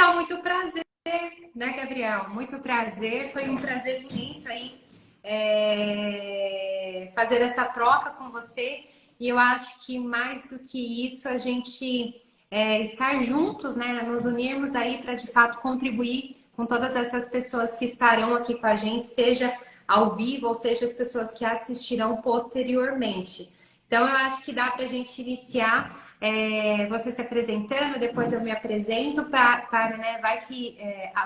Então, muito prazer, né, Gabriel? Muito prazer. Foi um prazer imenso aí fazer essa troca com você. E eu acho que mais do que isso, a gente estar juntos, né? Nos unirmos aí para de fato contribuir com todas essas pessoas que estarão aqui com a gente, seja ao vivo, ou seja, as pessoas que assistirão posteriormente. Então, eu acho que dá para a gente iniciar você se apresentando, depois eu me apresento, né,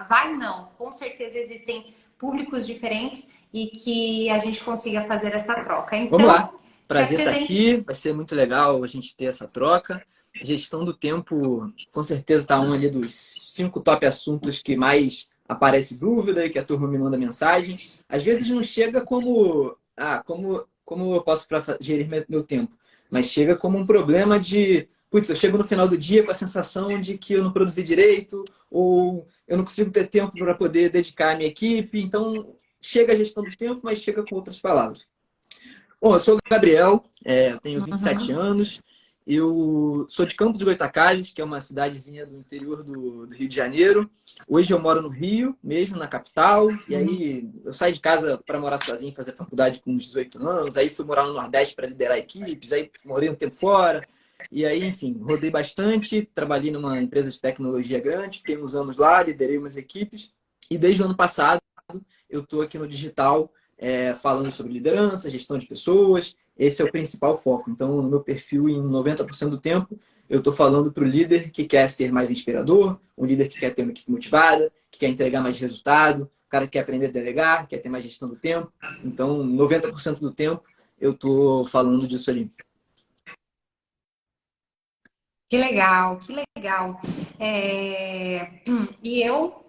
vai não, com certeza existem públicos diferentes e que a gente consiga fazer essa troca. Vamos lá. Então, se Prazer estar apresente. aqui. Vai ser muito legal a gente ter essa troca. Gestão do tempo, com certeza, está um ali dos 5 top assuntos que mais aparece dúvida e que a turma me manda mensagem. Às vezes não chega como eu posso gerir meu tempo, mas chega como um problema de, putz, eu chego no final do dia com a sensação de que eu não produzi direito ou eu não consigo ter tempo para poder dedicar à minha equipe. Então, chega a gestão do tempo, mas chega com outras palavras. Bom, eu sou o Gabriel, eu tenho 27 anos, eu sou de Campos dos Goytacazes, que é uma cidadezinha do interior do Rio de Janeiro. Hoje eu moro no Rio, mesmo na capital, e aí eu saí de casa para morar sozinho, fazer faculdade com uns 18 anos, aí fui morar no Nordeste para liderar equipes, aí morei um tempo fora, e aí, enfim, rodei bastante, trabalhei numa empresa de tecnologia grande, fiquei uns anos lá, liderei umas equipes, e desde o ano passado eu estou aqui no digital, falando sobre liderança, gestão de pessoas. Esse é o principal foco. Então, no meu perfil, em 90% do tempo, eu estou falando para o líder que quer ser mais inspirador, um líder que quer ter uma equipe motivada, que quer entregar mais resultado, o cara que quer aprender a delegar, quer ter mais gestão do tempo. Então, 90% do tempo, eu estou falando disso ali. Que legal, que legal. E eu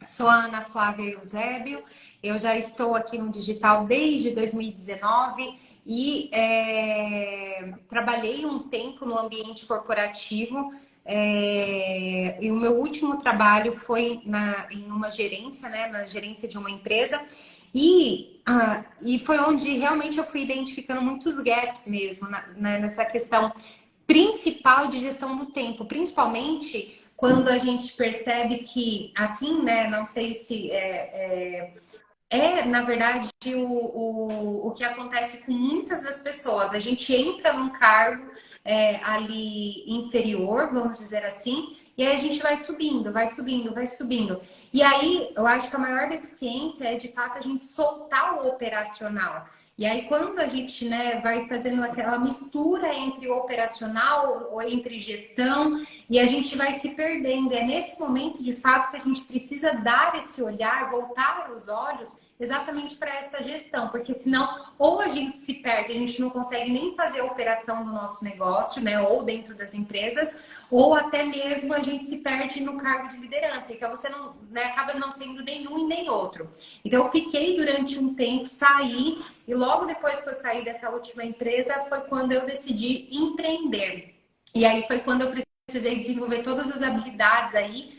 sou a Ana Flávia Eusébio, eu já estou aqui no digital desde 2019 e trabalhei um tempo no ambiente corporativo. E o meu último trabalho foi em uma gerência, né, na gerência de uma empresa. E foi onde realmente eu fui identificando muitos gaps mesmo nessa questão principal de gestão do tempo, principalmente quando a gente percebe que, assim, né, não sei se na verdade, o que acontece com muitas das pessoas. A gente entra num cargo ali inferior, vamos dizer assim, e aí a gente vai subindo, vai subindo, vai subindo. E aí, eu acho que a maior deficiência é, de fato, a gente soltar o operacional. E aí, quando a gente, né, vai fazendo aquela mistura entre o operacional ou entre gestão, e a gente vai se perdendo. É nesse momento, de fato, que a gente precisa dar esse olhar, voltar os olhos exatamente para essa gestão, porque senão ou a gente se perde, a gente não consegue nem fazer a operação do nosso negócio, né, ou dentro das empresas, ou até mesmo a gente se perde no cargo de liderança, então você não, né, acaba não sendo nenhum e nem outro. Então eu fiquei durante um tempo, saí, e logo depois que eu saí dessa última empresa foi quando eu decidi empreender. E aí foi quando eu precisei desenvolver todas as habilidades aí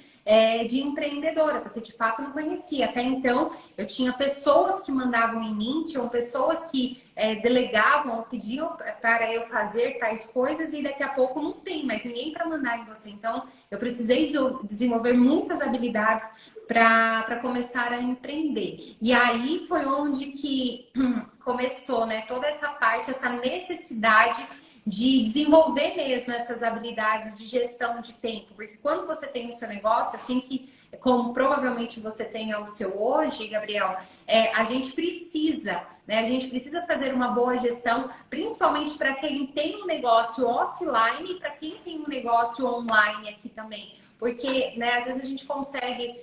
de empreendedora, porque de fato eu não conhecia. Até então, eu tinha pessoas que mandavam em mim, tinham pessoas que delegavam, pediam para eu fazer tais coisas e daqui a pouco não tem mais ninguém para mandar em você. Então, eu precisei desenvolver muitas habilidades para começar a empreender. E aí foi onde que começou, né, toda essa parte, essa necessidade de desenvolver mesmo essas habilidades de gestão de tempo, porque quando você tem o seu negócio, assim que, como provavelmente você tem o seu hoje, Gabriel, a gente precisa, né? A gente precisa fazer uma boa gestão, principalmente para quem tem um negócio offline e para quem tem um negócio online aqui também. Porque, né, às vezes a gente consegue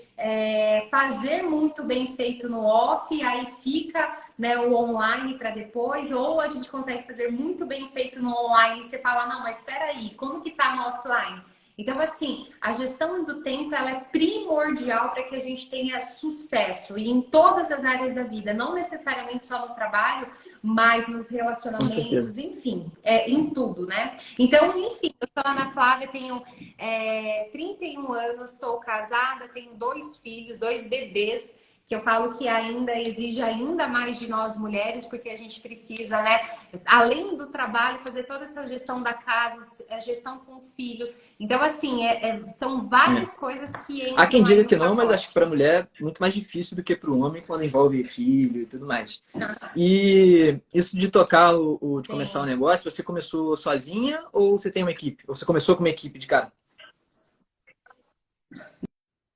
fazer muito bem feito no off, aí fica, né, o online para depois, ou a gente consegue fazer muito bem feito no online e você fala, não, mas espera aí, como que tá no offline? Então, assim, a gestão do tempo, ela é primordial para que a gente tenha sucesso e em todas as áreas da vida, não necessariamente só no trabalho, mas nos relacionamentos, enfim, em tudo, né? Então, enfim, eu sou a Ana Flávia, tenho 31 anos, sou casada, tenho 2 filhos, 2 bebês, que eu falo que ainda exige ainda mais de nós mulheres, porque a gente precisa, né, além do trabalho, fazer toda essa gestão da casa, a gestão com filhos. Então, assim, são várias coisas que Há quem entram aí diga no que não, mas acho que para a pacote. mulher é muito mais difícil do que para o homem quando envolve filho e tudo mais. E isso de tocar, de começar o Sim. negócio, você começou sozinha ou você tem uma equipe? Ou você começou com uma equipe de cara?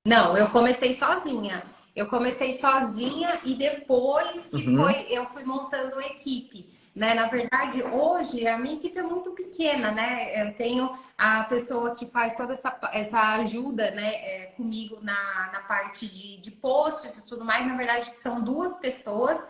Não, eu comecei sozinha. Eu comecei sozinha e depois que Uhum, eu fui montando uma equipe. Né? Na verdade, hoje a minha equipe é muito pequena, né? Eu tenho a pessoa que faz toda essa ajuda, né, comigo na parte de posts e tudo mais. Na verdade, são duas pessoas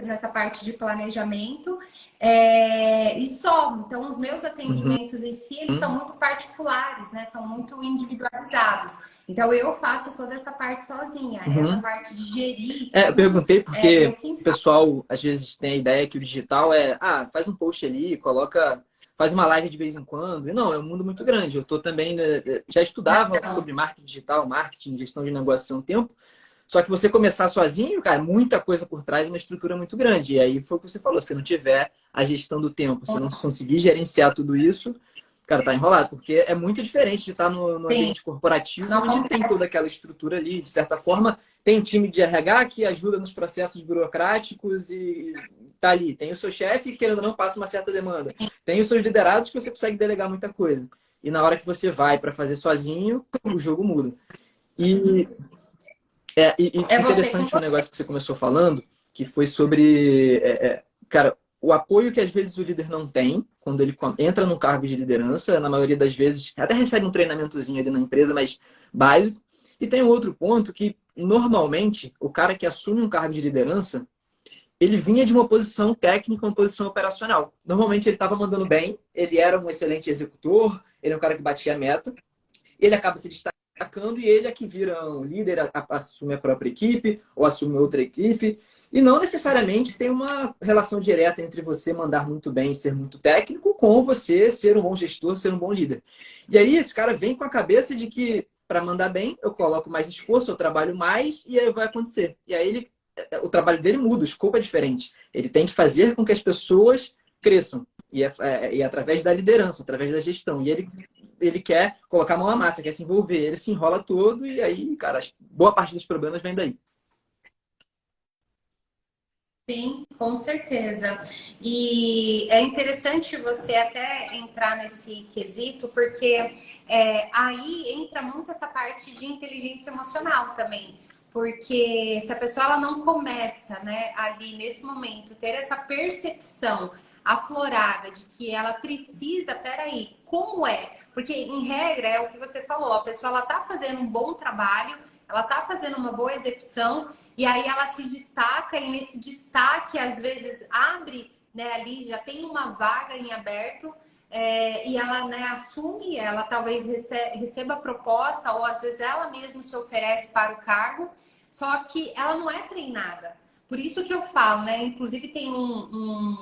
nessa parte de planejamento. E só. Então, os meus uhum. atendimentos em si, eles são muito particulares, né? São muito individualizados. Então, eu faço toda essa parte sozinha. Essa Uhum. parte de gerir Eu tudo, perguntei eu porque quem o faço. pessoal às vezes tem a ideia que o digital faz um post ali, coloca, faz uma live de vez em quando. E não, é um mundo muito grande. Eu tô também, né, já estudava Não, sobre marketing digital, marketing, gestão de negócio há um tempo. Só que você começar sozinho, cara, muita coisa por trás, uma estrutura muito grande. E aí foi o que você falou, se não tiver a gestão do tempo, se não conseguir gerenciar tudo isso, cara, tá enrolado, porque é muito diferente de estar no sim, ambiente corporativo, não onde tem acontece. toda aquela estrutura ali, de certa forma, tem um time de RH que ajuda nos processos burocráticos e tá ali. Tem o seu chefe que, querendo ou não, passa uma certa demanda. Tem os seus liderados que você consegue delegar muita coisa. E na hora que você vai para fazer sozinho, o jogo muda. E e É você com interessante um você. negócio que você começou falando, que foi sobre, cara, o apoio que às vezes o líder não tem quando ele entra num cargo de liderança, na maioria das vezes até recebe um treinamentozinho ali na empresa, mas básico. E tem um outro ponto que, normalmente, o cara que assume um cargo de liderança, ele vinha de uma posição técnica, uma posição operacional. Normalmente ele estava mandando bem, ele era um excelente executor, ele é um cara que batia a meta, ele acaba se destacando e ele é que vira um líder, assume a própria equipe ou assume outra equipe. E não necessariamente tem uma relação direta entre você mandar muito bem e ser muito técnico com você ser um bom gestor, ser um bom líder. E aí esse cara vem com a cabeça de que para mandar bem, eu coloco mais esforço, eu trabalho mais e aí vai acontecer. E aí o trabalho dele muda, o escopo é diferente. Ele tem que fazer com que as pessoas cresçam. E através da liderança, através da gestão. E ele quer colocar a mão na massa, quer se envolver, ele se enrola todo e aí, cara, boa parte dos problemas vem daí. Sim, com certeza. E é interessante você até entrar nesse quesito, porque aí entra muito essa parte de inteligência emocional também. Porque se a pessoa ela não começa, né, ali nesse momento, ter essa percepção aflorada de que ela precisa, peraí, como é? Porque em regra é o que você falou, a pessoa ela tá fazendo um bom trabalho, ela tá fazendo uma boa execução, e aí ela se destaca, e nesse destaque, às vezes, abre, né, ali, já tem uma vaga em aberto, e ela, né, assume, ela talvez receba a proposta, ou às vezes ela mesma se oferece para o cargo, só que ela não é treinada. Por isso que eu falo, né? Inclusive tem um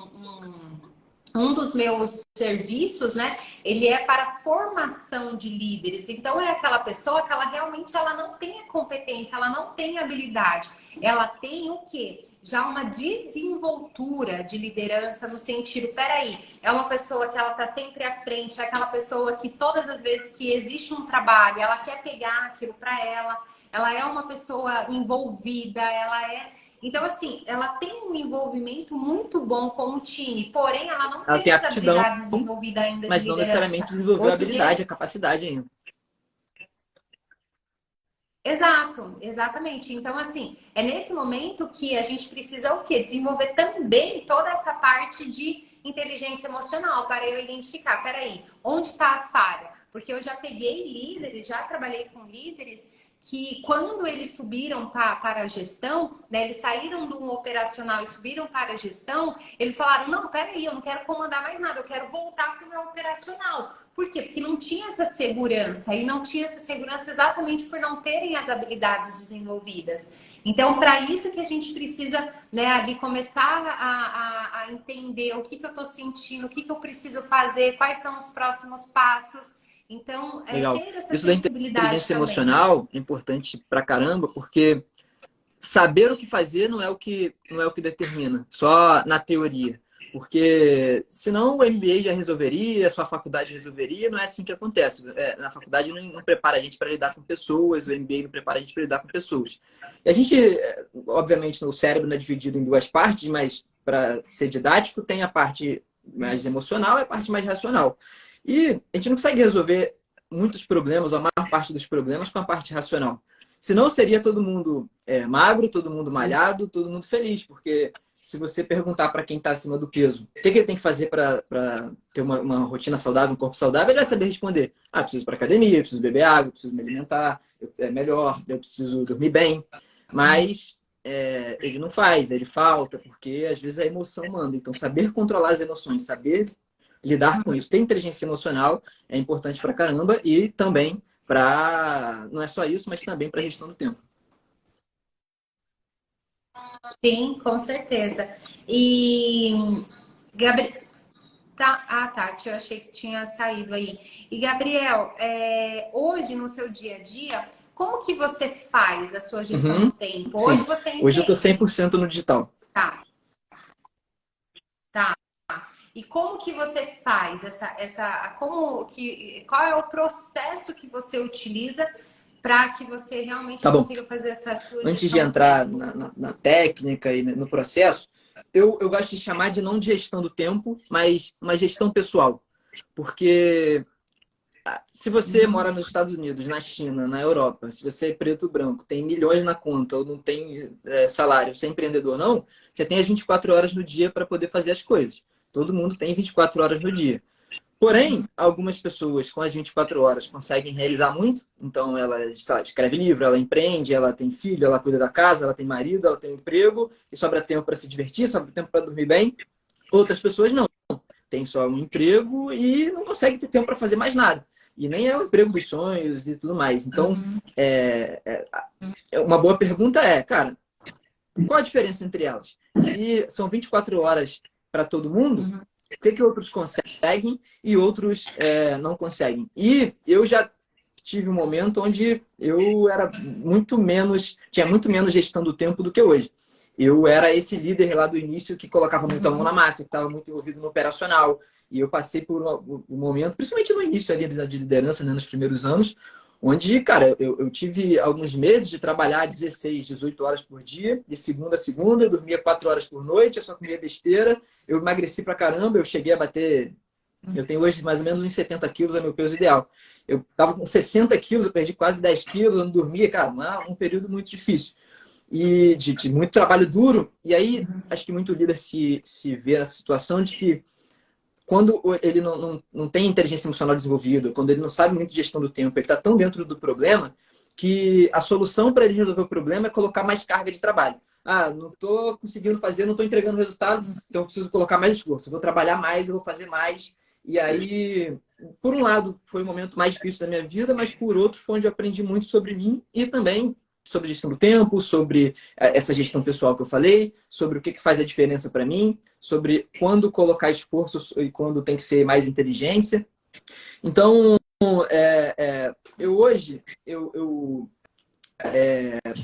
dos meus serviços, né? Ele é para formação de líderes. Então é aquela pessoa que ela realmente ela não tem a competência, ela não tem a habilidade. Ela tem o quê? Já uma desenvoltura de liderança no sentido, peraí, é uma pessoa que ela tá sempre à frente, é aquela pessoa que todas as vezes que existe um trabalho, ela quer pegar aquilo para ela é uma pessoa envolvida, ela é então, assim, ela tem um envolvimento muito bom com o time, porém ela não Ela tem tem as aptidão, habilidades desenvolvidas ainda de mas não necessariamente liderança. desenvolveu a Outro dia, habilidade, a capacidade ainda. exato, exatamente. Então, assim, é nesse momento que a gente precisa o quê? Desenvolver também toda essa parte de inteligência emocional para eu identificar, peraí, onde está a falha? Porque eu já peguei líderes, já trabalhei com líderes que quando eles subiram para a gestão, né, eles saíram de um operacional e subiram para a gestão, eles falaram, não, peraí, eu não quero comandar mais nada, eu quero voltar para o meu operacional. Por quê? Porque não tinha essa segurança, e não tinha essa segurança exatamente por não terem as habilidades desenvolvidas. Então, para isso que a gente precisa, né, ali começar a entender o que eu estou sentindo, o que eu preciso fazer, quais são os próximos passos. Então, Legal. ter essa Isso da sensibilidade inteligência também. emocional é importante pra caramba, porque saber o que fazer não é o que determina, só na teoria. Porque senão o MBA já resolveria, a sua faculdade resolveria, não é assim que acontece. Na faculdade não prepara a gente para lidar com pessoas, o MBA não prepara a gente para lidar com pessoas. E a gente, obviamente, o cérebro não é dividido em duas partes, mas para ser didático, tem a parte mais emocional e a parte mais racional. E a gente não consegue resolver muitos problemas, ou a maior parte dos problemas, com a parte racional. Senão seria todo mundo magro, todo mundo malhado, todo mundo feliz, porque se você perguntar para quem está acima do peso o que ele tem que fazer para ter uma rotina saudável, um corpo saudável, ele vai saber responder. Ah, preciso ir para academia, preciso beber água, preciso me alimentar, é melhor, eu preciso dormir bem. Mas ele não faz, ele falta, porque às vezes a emoção manda. Então, saber controlar as emoções, saber lidar com isso, ter inteligência emocional é importante para caramba e também para, não é só isso, mas também para a gestão do tempo. Sim, com certeza. E Gabriel, tá, Tati, eu achei que tinha saído aí. E Gabriel, hoje no seu dia a dia, como que você faz a sua gestão do tempo? Hoje Sim. você Hoje eu estou entende? 100% no digital. Tá, tá. E como que você faz qual é o processo que você utiliza para que você realmente Tá bom. consiga fazer essa sua Antes de gestão do entrar tempo? na técnica e no processo, eu gosto de chamar de não de gestão do tempo, mas uma gestão pessoal. Porque se você mora nos Estados Unidos, na China, na Europa, se você é preto ou branco, tem milhões na conta ou não tem salário, você é empreendedor ou não, você tem as 24 horas no dia para poder fazer as coisas. Todo mundo tem 24 horas no dia. Porém, algumas pessoas com as 24 horas conseguem realizar muito. Então, ela, sei lá, escreve livro, ela empreende, ela tem filho, ela cuida da casa, ela tem marido, ela tem um emprego e sobra tempo para se divertir, sobra tempo para dormir bem. Outras pessoas não. Tem só um emprego e não consegue ter tempo para fazer mais nada. E nem é o emprego dos sonhos e tudo mais. Então, uma boa pergunta cara, qual a diferença entre elas? Se são 24 horas para todo mundo, o que outros conseguem e outros não conseguem? E eu já tive um momento onde eu era tinha muito menos gestão do tempo do que hoje. Eu era esse líder lá do início que colocava muito a mão na massa, que estava muito envolvido no operacional. E eu passei por um momento, principalmente no início ali de liderança, né, nos primeiros anos, onde, cara, eu tive alguns meses de trabalhar 16, 18 horas por dia, de segunda a segunda, eu dormia 4 horas por noite, eu só comia besteira, eu emagreci pra caramba, eu cheguei a bater... Eu tenho hoje mais ou menos uns 70 quilos, é meu peso ideal. Eu tava com 60 quilos, eu perdi quase 10 quilos, eu não dormia, cara, um período muito difícil. E de muito trabalho duro. E aí, acho que muito líder se vê nessa situação de que quando ele não tem inteligência emocional desenvolvida, quando ele não sabe muito de gestão do tempo, ele está tão dentro do problema que a solução para ele resolver o problema é colocar mais carga de trabalho. Ah, não estou conseguindo fazer, não estou entregando resultado, então eu preciso colocar mais esforço. Eu vou trabalhar mais, eu vou fazer mais. E aí, por um lado, foi o momento mais difícil da minha vida, mas por outro, foi onde eu aprendi muito sobre mim e também sobre gestão do tempo, sobre essa gestão pessoal que eu falei, sobre o que faz a diferença para mim, sobre quando colocar esforço e quando tem que ser mais inteligência. Então, eu hoje,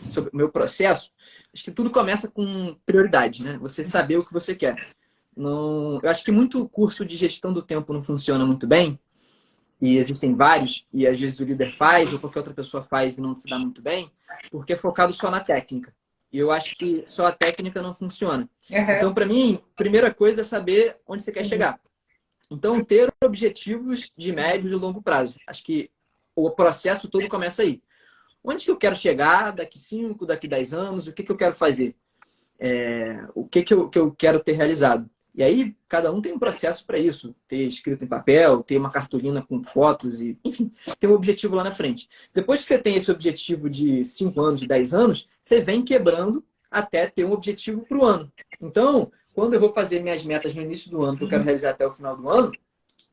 sobre o meu processo, acho que tudo começa com prioridade, né? Você saber o que você quer. Não, eu acho que muito curso de gestão do tempo não funciona muito bem, e existem vários, e às vezes o líder faz, ou qualquer outra pessoa faz e não se dá muito bem, porque é focado só na técnica. E eu acho que só a técnica não funciona. Então, para mim, a primeira coisa é saber onde você quer chegar. Então, ter objetivos de médio e longo prazo. Acho que o processo todo começa aí. Onde que eu quero chegar daqui 5, daqui 10 anos? O que eu quero fazer? O que eu quero ter realizado? E aí, cada um tem um processo para isso. Ter escrito em papel, ter uma cartolina com fotos, e, enfim, ter um objetivo lá na frente. Depois que você tem esse objetivo de 5 anos, de 10 anos, você vem quebrando até ter um objetivo para o ano. Então, quando eu vou fazer minhas metas no início do ano, que eu quero realizar até o final do ano,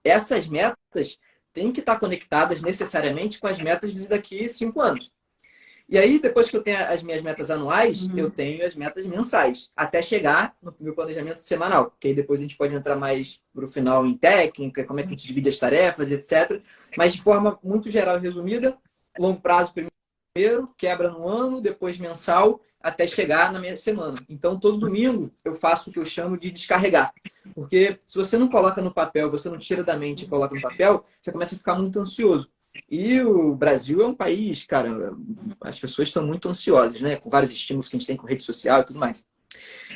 essas metas têm que estar conectadas necessariamente com as metas de daqui a 5 anos. E aí, depois que eu tenho as minhas metas anuais, eu tenho as metas mensais, até chegar no meu planejamento semanal, que aí depois a gente pode entrar mais para o final em técnica, como é que a gente divide as tarefas, etc. Mas de forma muito geral e resumida, longo prazo, primeiro quebra no ano, depois mensal, até chegar na minha semana. Então, todo domingo eu faço o que eu chamo de descarregar. Porque se você não coloca no papel, você não tira da mente e coloca no papel, você começa a ficar muito ansioso. E o Brasil é um país, cara, as pessoas estão muito ansiosas, né? Com vários estímulos que a gente tem com rede social e tudo mais.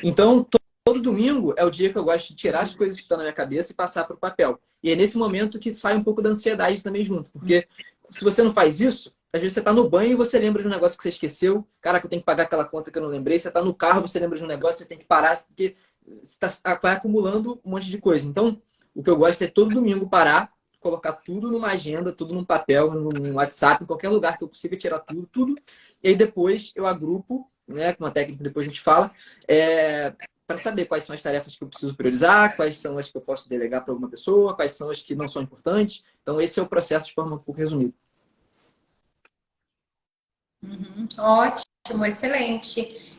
Então, todo domingo é o dia que eu gosto de tirar as coisas que estão na minha cabeça e passar para o papel. E é nesse momento que sai um pouco da ansiedade também junto. Porque se você não faz isso, às vezes você está no banho e você lembra de um negócio que você esqueceu. Caraca, eu tenho que pagar aquela conta que eu não lembrei. Você está no carro, você lembra de um negócio, você tem que parar, porque você vai acumulando um monte de coisa. Então, o que eu gosto é todo domingo parar, colocar tudo numa agenda, tudo num papel, no WhatsApp, em qualquer lugar que eu consiga tirar tudo. E aí depois eu agrupo, né, com uma técnica que depois a gente fala, para saber quais são as tarefas que eu preciso priorizar, quais são as que eu posso delegar para alguma pessoa, quais são as que não são importantes. Então, esse é o processo de forma um pouco resumida. Ótimo, excelente.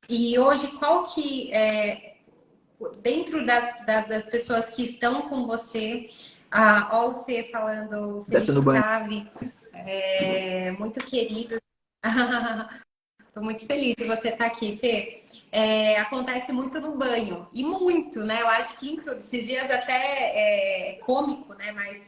E hoje, qual que dentro das pessoas que estão com você, ó, o Fê falando, o Felipe Scave, muito querido. Estou muito feliz de você estar aqui, Fê. Acontece muito no banho, e muito, né? Eu acho que em todos esses dias até cômico, né? Mas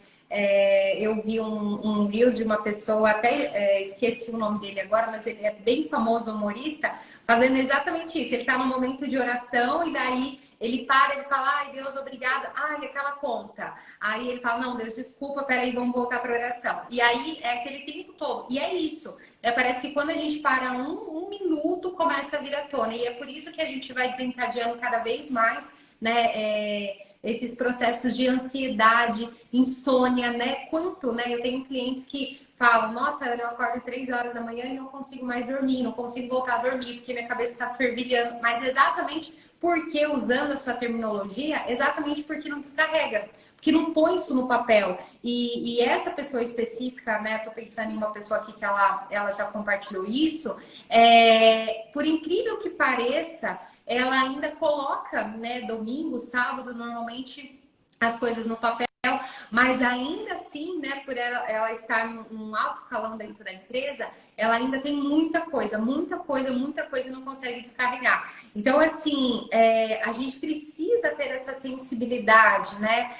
eu vi um Reels de uma pessoa, até esqueci o nome dele agora, mas ele é bem famoso, humorista, fazendo exatamente isso. Ele está num momento de oração e daí ele para e fala, ai, Deus, obrigada. Ai, aquela conta. Aí ele fala, não, Deus, desculpa, peraí, vamos voltar para a oração. E aí é aquele tempo todo. E é isso. Parece que quando a gente para um minuto, começa a vir à tona. E é por isso que a gente vai desencadeando cada vez mais, né? Esses processos de ansiedade, insônia, né? Quanto, né? Eu tenho clientes que falam, nossa, eu acordo 3 horas da manhã e não consigo mais dormir, não consigo voltar a dormir, porque minha cabeça está fervilhando. Mas exatamente porque, usando a sua terminologia, exatamente porque não descarrega. Porque não põe isso no papel. E essa pessoa específica, né? Tô pensando em uma pessoa aqui que ela já compartilhou isso. Por incrível que pareça, ela ainda coloca, né, domingo, sábado, normalmente, as coisas no papel, mas ainda assim, né, por ela estar num alto escalão dentro da empresa, ela ainda tem muita coisa e não consegue descarregar. Então, assim, a gente precisa ter essa sensibilidade, né?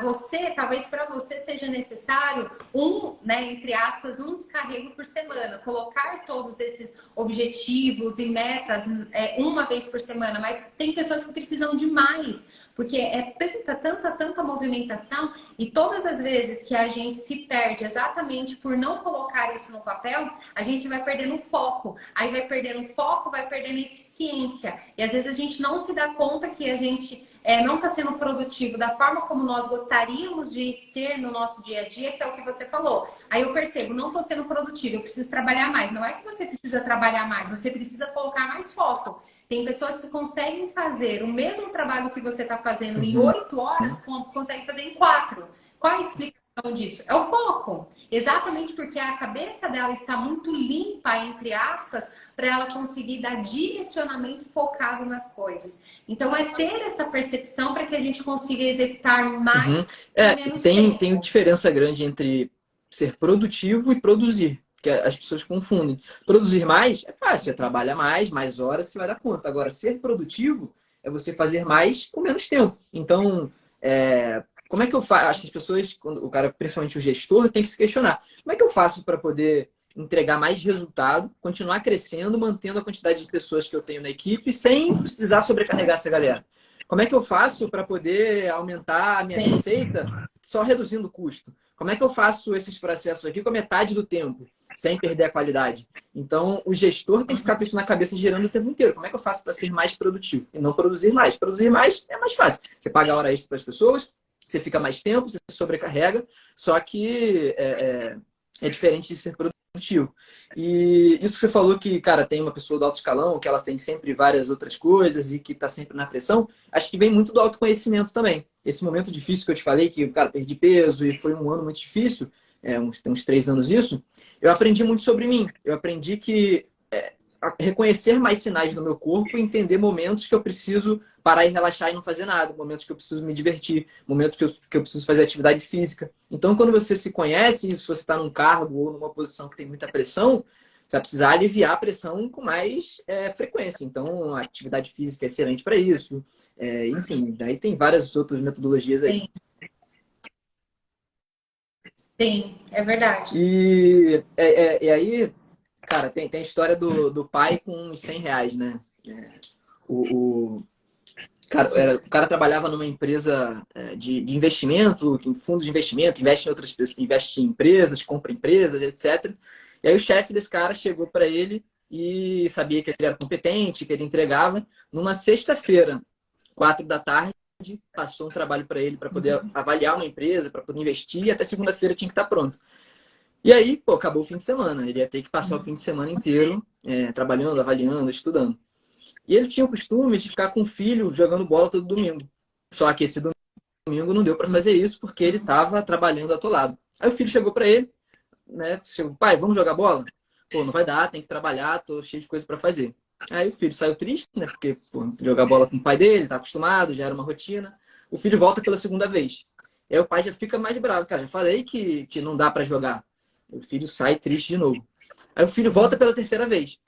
Você, talvez para você seja necessário né, entre aspas, um descarrego por semana. Colocar todos esses objetivos e metas uma vez por semana, mas tem pessoas que precisam de mais, porque é tanta movimentação, e todas as vezes que a gente se perde exatamente por não colocar isso no papel, a gente vai perdendo foco. Aí vai perdendo foco, vai perdendo eficiência. E às vezes a gente não se dá conta que a gente não está sendo produtivo da forma como nós gostaríamos de ser no nosso dia a dia, que é o que você falou. Aí eu percebo, não estou sendo produtivo, eu preciso trabalhar mais. Não é que você precisa trabalhar mais, você precisa colocar mais foco. Tem pessoas que conseguem fazer o mesmo trabalho que você está fazendo em 8 horas, conseguem fazer em 4. Qual a explicação disso? É o foco. Exatamente porque a cabeça dela está muito limpa, entre aspas, para ela conseguir dar direcionamento focado nas coisas. Então, é ter essa percepção para que a gente consiga executar mais em menos tempo. Tem diferença grande entre ser produtivo e produzir, que as pessoas confundem. Produzir mais é fácil, você trabalha mais horas, você vai dar conta. Agora, ser produtivo é você fazer mais com menos tempo. Então, como é que eu faço? Acho que as pessoas, o cara, principalmente o gestor, tem que se questionar. Como é que eu faço para poder entregar mais resultado, continuar crescendo, mantendo a quantidade de pessoas que eu tenho na equipe, sem precisar sobrecarregar essa galera? Como é que eu faço para poder aumentar a minha receita só reduzindo o custo? Como é que eu faço esses processos aqui com a metade do tempo, sem perder a qualidade? Então, o gestor tem que ficar com isso na cabeça girando o tempo inteiro. Como é que eu faço para ser mais produtivo e não produzir mais? Produzir mais é mais fácil. Você paga a hora extra para as pessoas, você fica mais tempo, você sobrecarrega, só que é diferente de ser produtivo. E isso que você falou que, cara, tem uma pessoa do alto escalão, que ela tem sempre várias outras coisas e que está sempre na pressão, acho que vem muito do autoconhecimento também. Esse momento difícil que eu te falei, que, cara, perdi peso e foi um ano muito difícil, tem uns 3 anos isso, eu aprendi muito sobre mim. Eu aprendi que reconhecer mais sinais do meu corpo e entender momentos que eu preciso parar e relaxar e não fazer nada, momentos que eu preciso me divertir, momentos que eu preciso fazer atividade física. Então, quando você se conhece, se você está num cargo ou numa posição que tem muita pressão, você vai precisar aliviar a pressão com mais frequência. Então, a atividade física é excelente para isso. Enfim, daí tem várias outras metodologias aí. Sim, sim, é verdade. E aí, cara, tem a história do pai com uns R$ 100, né? O o cara trabalhava numa empresa de investimento, em fundo de investimento, investe em outras pessoas, investe em empresas, compra empresas, etc. E aí o chefe desse cara chegou para ele e sabia que ele era competente, que ele entregava. Numa sexta-feira, 4 da tarde, passou um trabalho para ele para poder avaliar uma empresa, para poder investir, e até segunda-feira tinha que estar pronto. E aí, pô, acabou o fim de semana. Ele ia ter que passar o fim de semana inteiro trabalhando, avaliando, estudando. E ele tinha o costume de ficar com o filho jogando bola todo domingo. Só que esse domingo não deu para fazer isso porque ele estava trabalhando atolado. Aí o filho chegou para ele, né? Chegou, pai, vamos jogar bola? Pô, não vai dar, tem que trabalhar, tô cheio de coisa para fazer. Aí o filho saiu triste, né? Porque pô, jogar bola com o pai dele, tá acostumado, já era uma rotina. O filho volta pela segunda vez. Aí o pai já fica mais bravo. Cara, já falei que não dá para jogar. O filho sai triste de novo. Aí o filho volta pela terceira vez.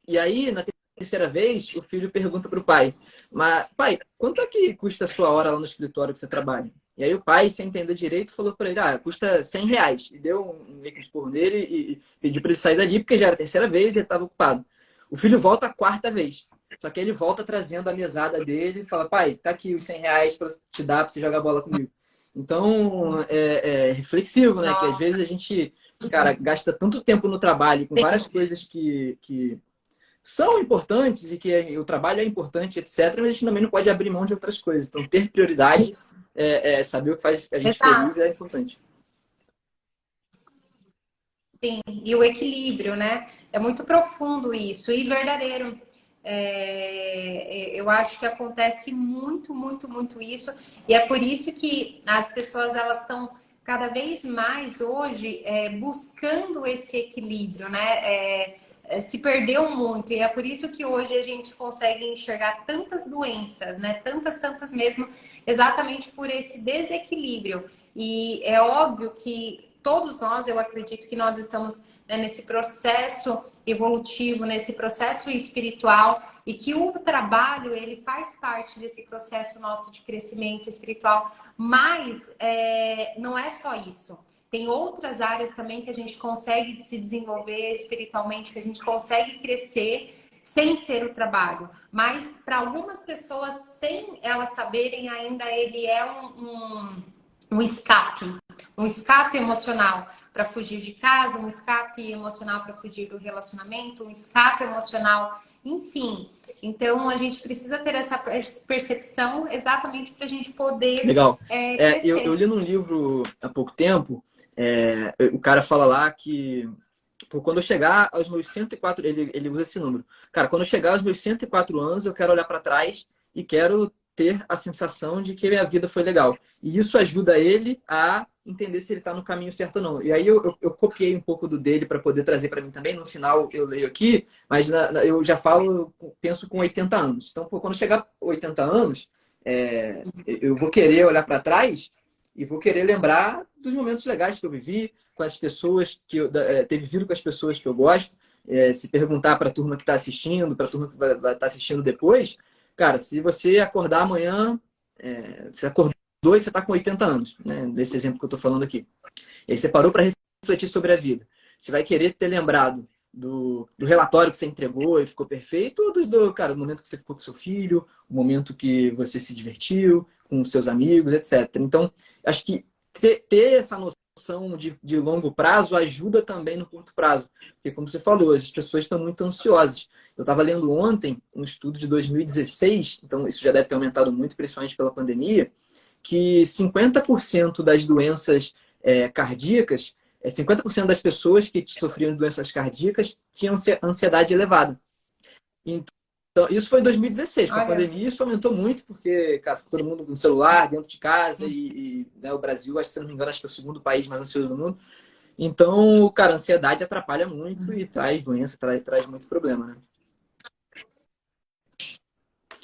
E aí, na terceira vez, o filho pergunta para o pai: mas, pai, quanto é que custa a sua hora lá no escritório que você trabalha? E aí o pai, sem entender direito, falou para ele: custa R$ 100. E deu um meio que esporro nele e pediu para ele sair dali, porque já era a terceira vez e ele estava ocupado. O filho volta a quarta vez. Só que ele volta trazendo a mesada dele e fala: pai, tá aqui os R$ 100 para te dar para você jogar bola comigo. Então, é reflexivo, né? Que às Nossa, vezes a gente, cara, gasta tanto tempo no trabalho com sim, várias coisas que são importantes e que o trabalho é importante, etc. Mas a gente também não pode abrir mão de outras coisas. Então, ter prioridade, saber o que faz a gente feliz exato. é importante. Sim, e o equilíbrio, né? É muito profundo isso e verdadeiro. Eu acho que acontece muito, muito, muito isso, e é por isso que as pessoas elas estão cada vez mais hoje buscando esse equilíbrio, né? Se perdeu muito, e é por isso que hoje a gente consegue enxergar tantas doenças, né? Tantas, tantas mesmo, exatamente por esse desequilíbrio. E é óbvio que todos nós, eu acredito que nós estamos, né, nesse processo evolutivo, nesse processo espiritual, e que o trabalho ele faz parte desse processo nosso de crescimento espiritual, mas não é só isso. Tem outras áreas também que a gente consegue se desenvolver espiritualmente, que a gente consegue crescer sem ser o trabalho. Mas para algumas pessoas, sem elas saberem ainda, ele é um escape. Um escape emocional para fugir de casa, um escape emocional para fugir do relacionamento, um escape emocional, enfim. Então a gente precisa ter essa percepção exatamente para a gente poder Legal. Eu crescer. li num livro há pouco tempo, o cara fala lá que pô, quando eu chegar aos meus 104, ele usa esse número. Cara, quando eu chegar aos meus 104 anos, eu quero olhar para trás e quero ter a sensação de que a minha vida foi legal. E isso ajuda ele a entender se ele está no caminho certo ou não. E aí eu copiei um pouco do dele para poder trazer para mim também. No final eu leio aqui, mas eu já falo, penso com 80 anos. Então, pô, quando chegar 80 anos, eu vou querer olhar para trás e vou querer lembrar dos momentos legais que eu vivi, com as pessoas que eu ter vivido com as pessoas que eu gosto. Se perguntar para a turma que está assistindo, para a turma que vai estar assistindo depois, cara, se você acordar amanhã, você acordou e você está com 80 anos, né? Desse exemplo que eu estou falando aqui. E aí você parou para refletir sobre a vida. Você vai querer ter lembrado do relatório que você entregou e ficou perfeito, ou cara, do momento que você ficou com seu filho, o momento que você se divertiu com seus amigos, etc. Então, acho que ter essa noção de longo prazo ajuda também no curto prazo. Porque, como você falou, as pessoas estão muito ansiosas. Eu estava lendo ontem um estudo de 2016, então isso já deve ter aumentado muito, principalmente pela pandemia, que 50% das doenças cardíacas, 50% das pessoas que sofriam de doenças cardíacas tinham ansiedade elevada. Então, isso foi em 2016. Com a Olha, pandemia, isso aumentou muito, porque, cara, ficou todo mundo com celular, dentro de casa, né, o Brasil, se não me engano, acho que é o segundo país mais ansioso do mundo. Então, cara, a ansiedade atrapalha muito e traz doença, traz muito problema, né?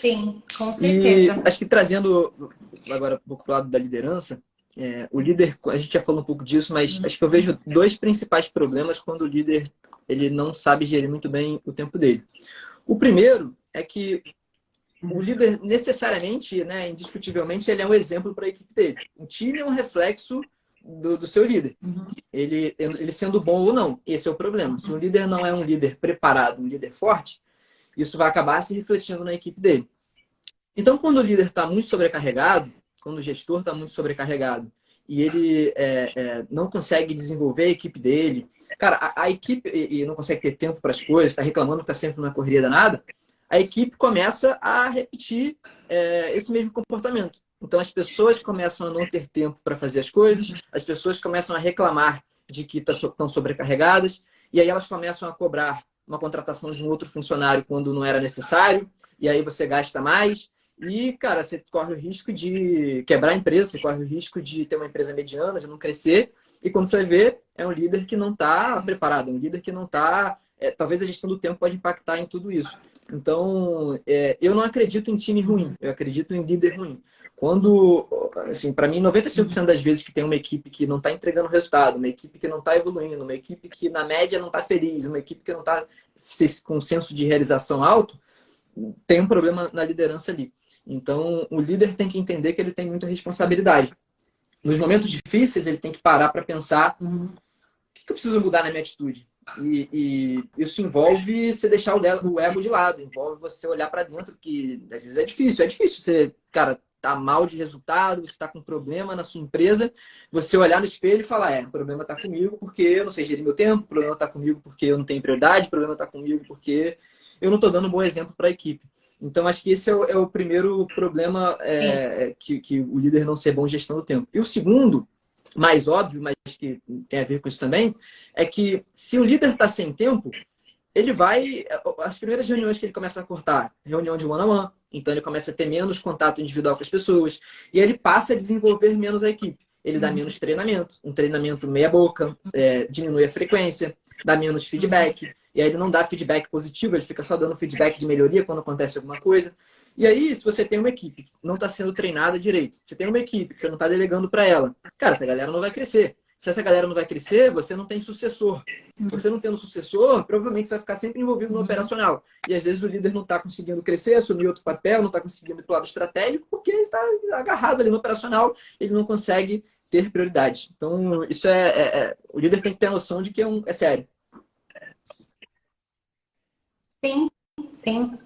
Sim, com E certeza. acho que trazendo agora um pouco para o lado da liderança, o líder, a gente já falou um pouco disso, mas acho que eu vejo dois principais problemas quando o líder ele não sabe gerir muito bem o tempo dele. O primeiro é que o líder necessariamente, né, indiscutivelmente, ele é um exemplo para a equipe dele. O time é um reflexo do seu líder. Ele sendo bom ou não, esse é o problema. Se o líder não é um líder preparado, um líder forte, isso vai acabar se refletindo na equipe dele. Então, quando o líder está muito sobrecarregado, quando o gestor está muito sobrecarregado e ele não consegue desenvolver a equipe dele, cara, a equipe e não consegue ter tempo para as coisas, está reclamando que está sempre numa correria danada, a equipe começa a repetir esse mesmo comportamento. Então, as pessoas começam a não ter tempo para fazer as coisas, as pessoas começam a reclamar de que estão sobrecarregadas, e aí elas começam a cobrar uma contratação de um outro funcionário quando não era necessário, e aí você gasta mais, e, cara, você corre o risco de quebrar a empresa, você corre o risco de ter uma empresa mediana, de não crescer. E quando você vê, é um líder que não está preparado, é um líder que não está. Talvez a gestão do tempo pode impactar em tudo isso. Então, eu não acredito em time ruim, eu acredito em líder ruim. Quando, assim, para mim, 95% das vezes que tem uma equipe que não está entregando resultado, uma equipe que não está evoluindo, uma equipe que na média não está feliz, uma equipe que não está com um senso de realização alto, tem um problema na liderança ali. Então, o líder tem que entender que ele tem muita responsabilidade. Nos momentos difíceis, ele tem que parar para pensar o que eu preciso mudar na minha atitude. E isso envolve você deixar o ego de lado, envolve você olhar para dentro, que às vezes é difícil você, cara, tá mal de resultado, você está com um problema na sua empresa, você olhar no espelho e falar, o problema está comigo porque eu não sei gerir meu tempo, o problema está comigo porque eu não tenho prioridade, o problema está comigo porque eu não estou dando um bom exemplo para a equipe. Então, acho que esse é o primeiro problema que o líder não ser bom em gestão do tempo. E o segundo, mais óbvio, mas que tem a ver com isso também, é que se o líder está sem tempo, ele vai. As primeiras reuniões que ele começa a cortar, reunião de one-on-one, então ele começa a ter menos contato individual com as pessoas, e ele passa a desenvolver menos a equipe. Ele dá menos treinamento, um treinamento meia-boca, diminui a frequência, dá menos feedback, e aí ele não dá feedback positivo, ele fica só dando feedback de melhoria quando acontece alguma coisa. E aí, se você tem uma equipe que não está sendo treinada direito, você tem uma equipe que você não está delegando para ela, cara, essa galera não vai crescer. Se essa galera não vai crescer, você não tem sucessor. Você não tendo sucessor, provavelmente você vai ficar sempre envolvido no operacional. E às vezes o líder não está conseguindo crescer, assumir outro papel, não está conseguindo ir para o lado estratégico, porque ele está agarrado ali no operacional, ele não consegue ter prioridade. Então, isso o líder tem que ter a noção de que é sério. Sim, sim,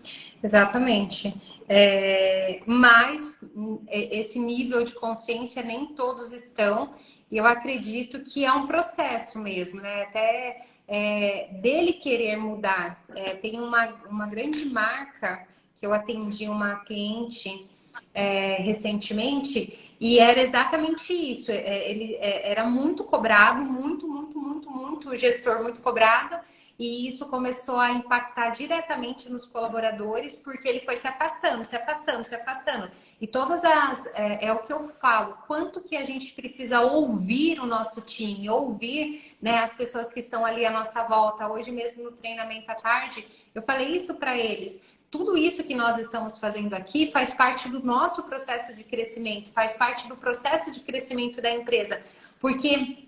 exatamente. Mas esse nível de consciência nem todos estão, e eu acredito que é um processo mesmo, né? Até dele querer mudar. Tem uma grande marca que eu atendi uma cliente recentemente, e era exatamente isso. Ele era muito cobrado, muito, o gestor muito cobrado, e isso começou a impactar diretamente nos colaboradores, porque ele foi se afastando, se afastando, se afastando. E todas as... É o que eu falo, quanto que a gente precisa ouvir o nosso time, ouvir, né, as pessoas que estão ali à nossa volta. Hoje mesmo no treinamento à tarde, eu falei isso para eles. Tudo isso que nós estamos fazendo aqui faz parte do nosso processo de crescimento, faz parte do processo de crescimento da empresa. Porque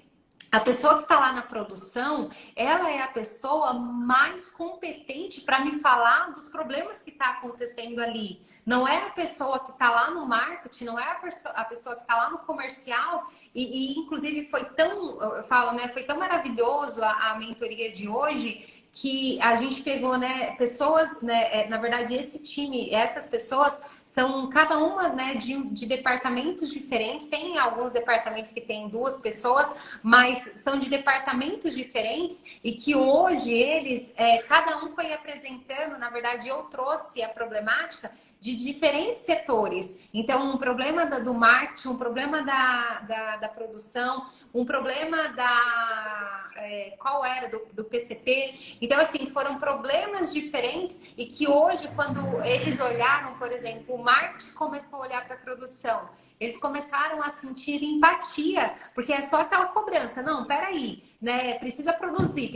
a pessoa que está lá na produção, ela é a pessoa mais competente para me falar dos problemas que está acontecendo ali. Não é a pessoa que está lá no marketing, não é a pessoa que está lá no comercial. Inclusive, foi tão, eu falo, né, foi tão maravilhoso a mentoria de hoje, que a gente pegou, né, pessoas, né, na verdade, esse time, essas pessoas são cada uma, né, de departamentos diferentes. Tem alguns departamentos que tem duas pessoas, mas são de departamentos diferentes, e que hoje eles, cada um foi apresentando, na verdade, eu trouxe a problemática de diferentes setores. Então, um problema do marketing, um problema da produção, um problema qual era? Do PCP. Então, assim, foram problemas diferentes, e que hoje, quando eles olharam, por exemplo, o marketing começou a olhar para a produção, eles começaram a sentir empatia, porque é só aquela cobrança. Não, peraí, né? Precisa produzir,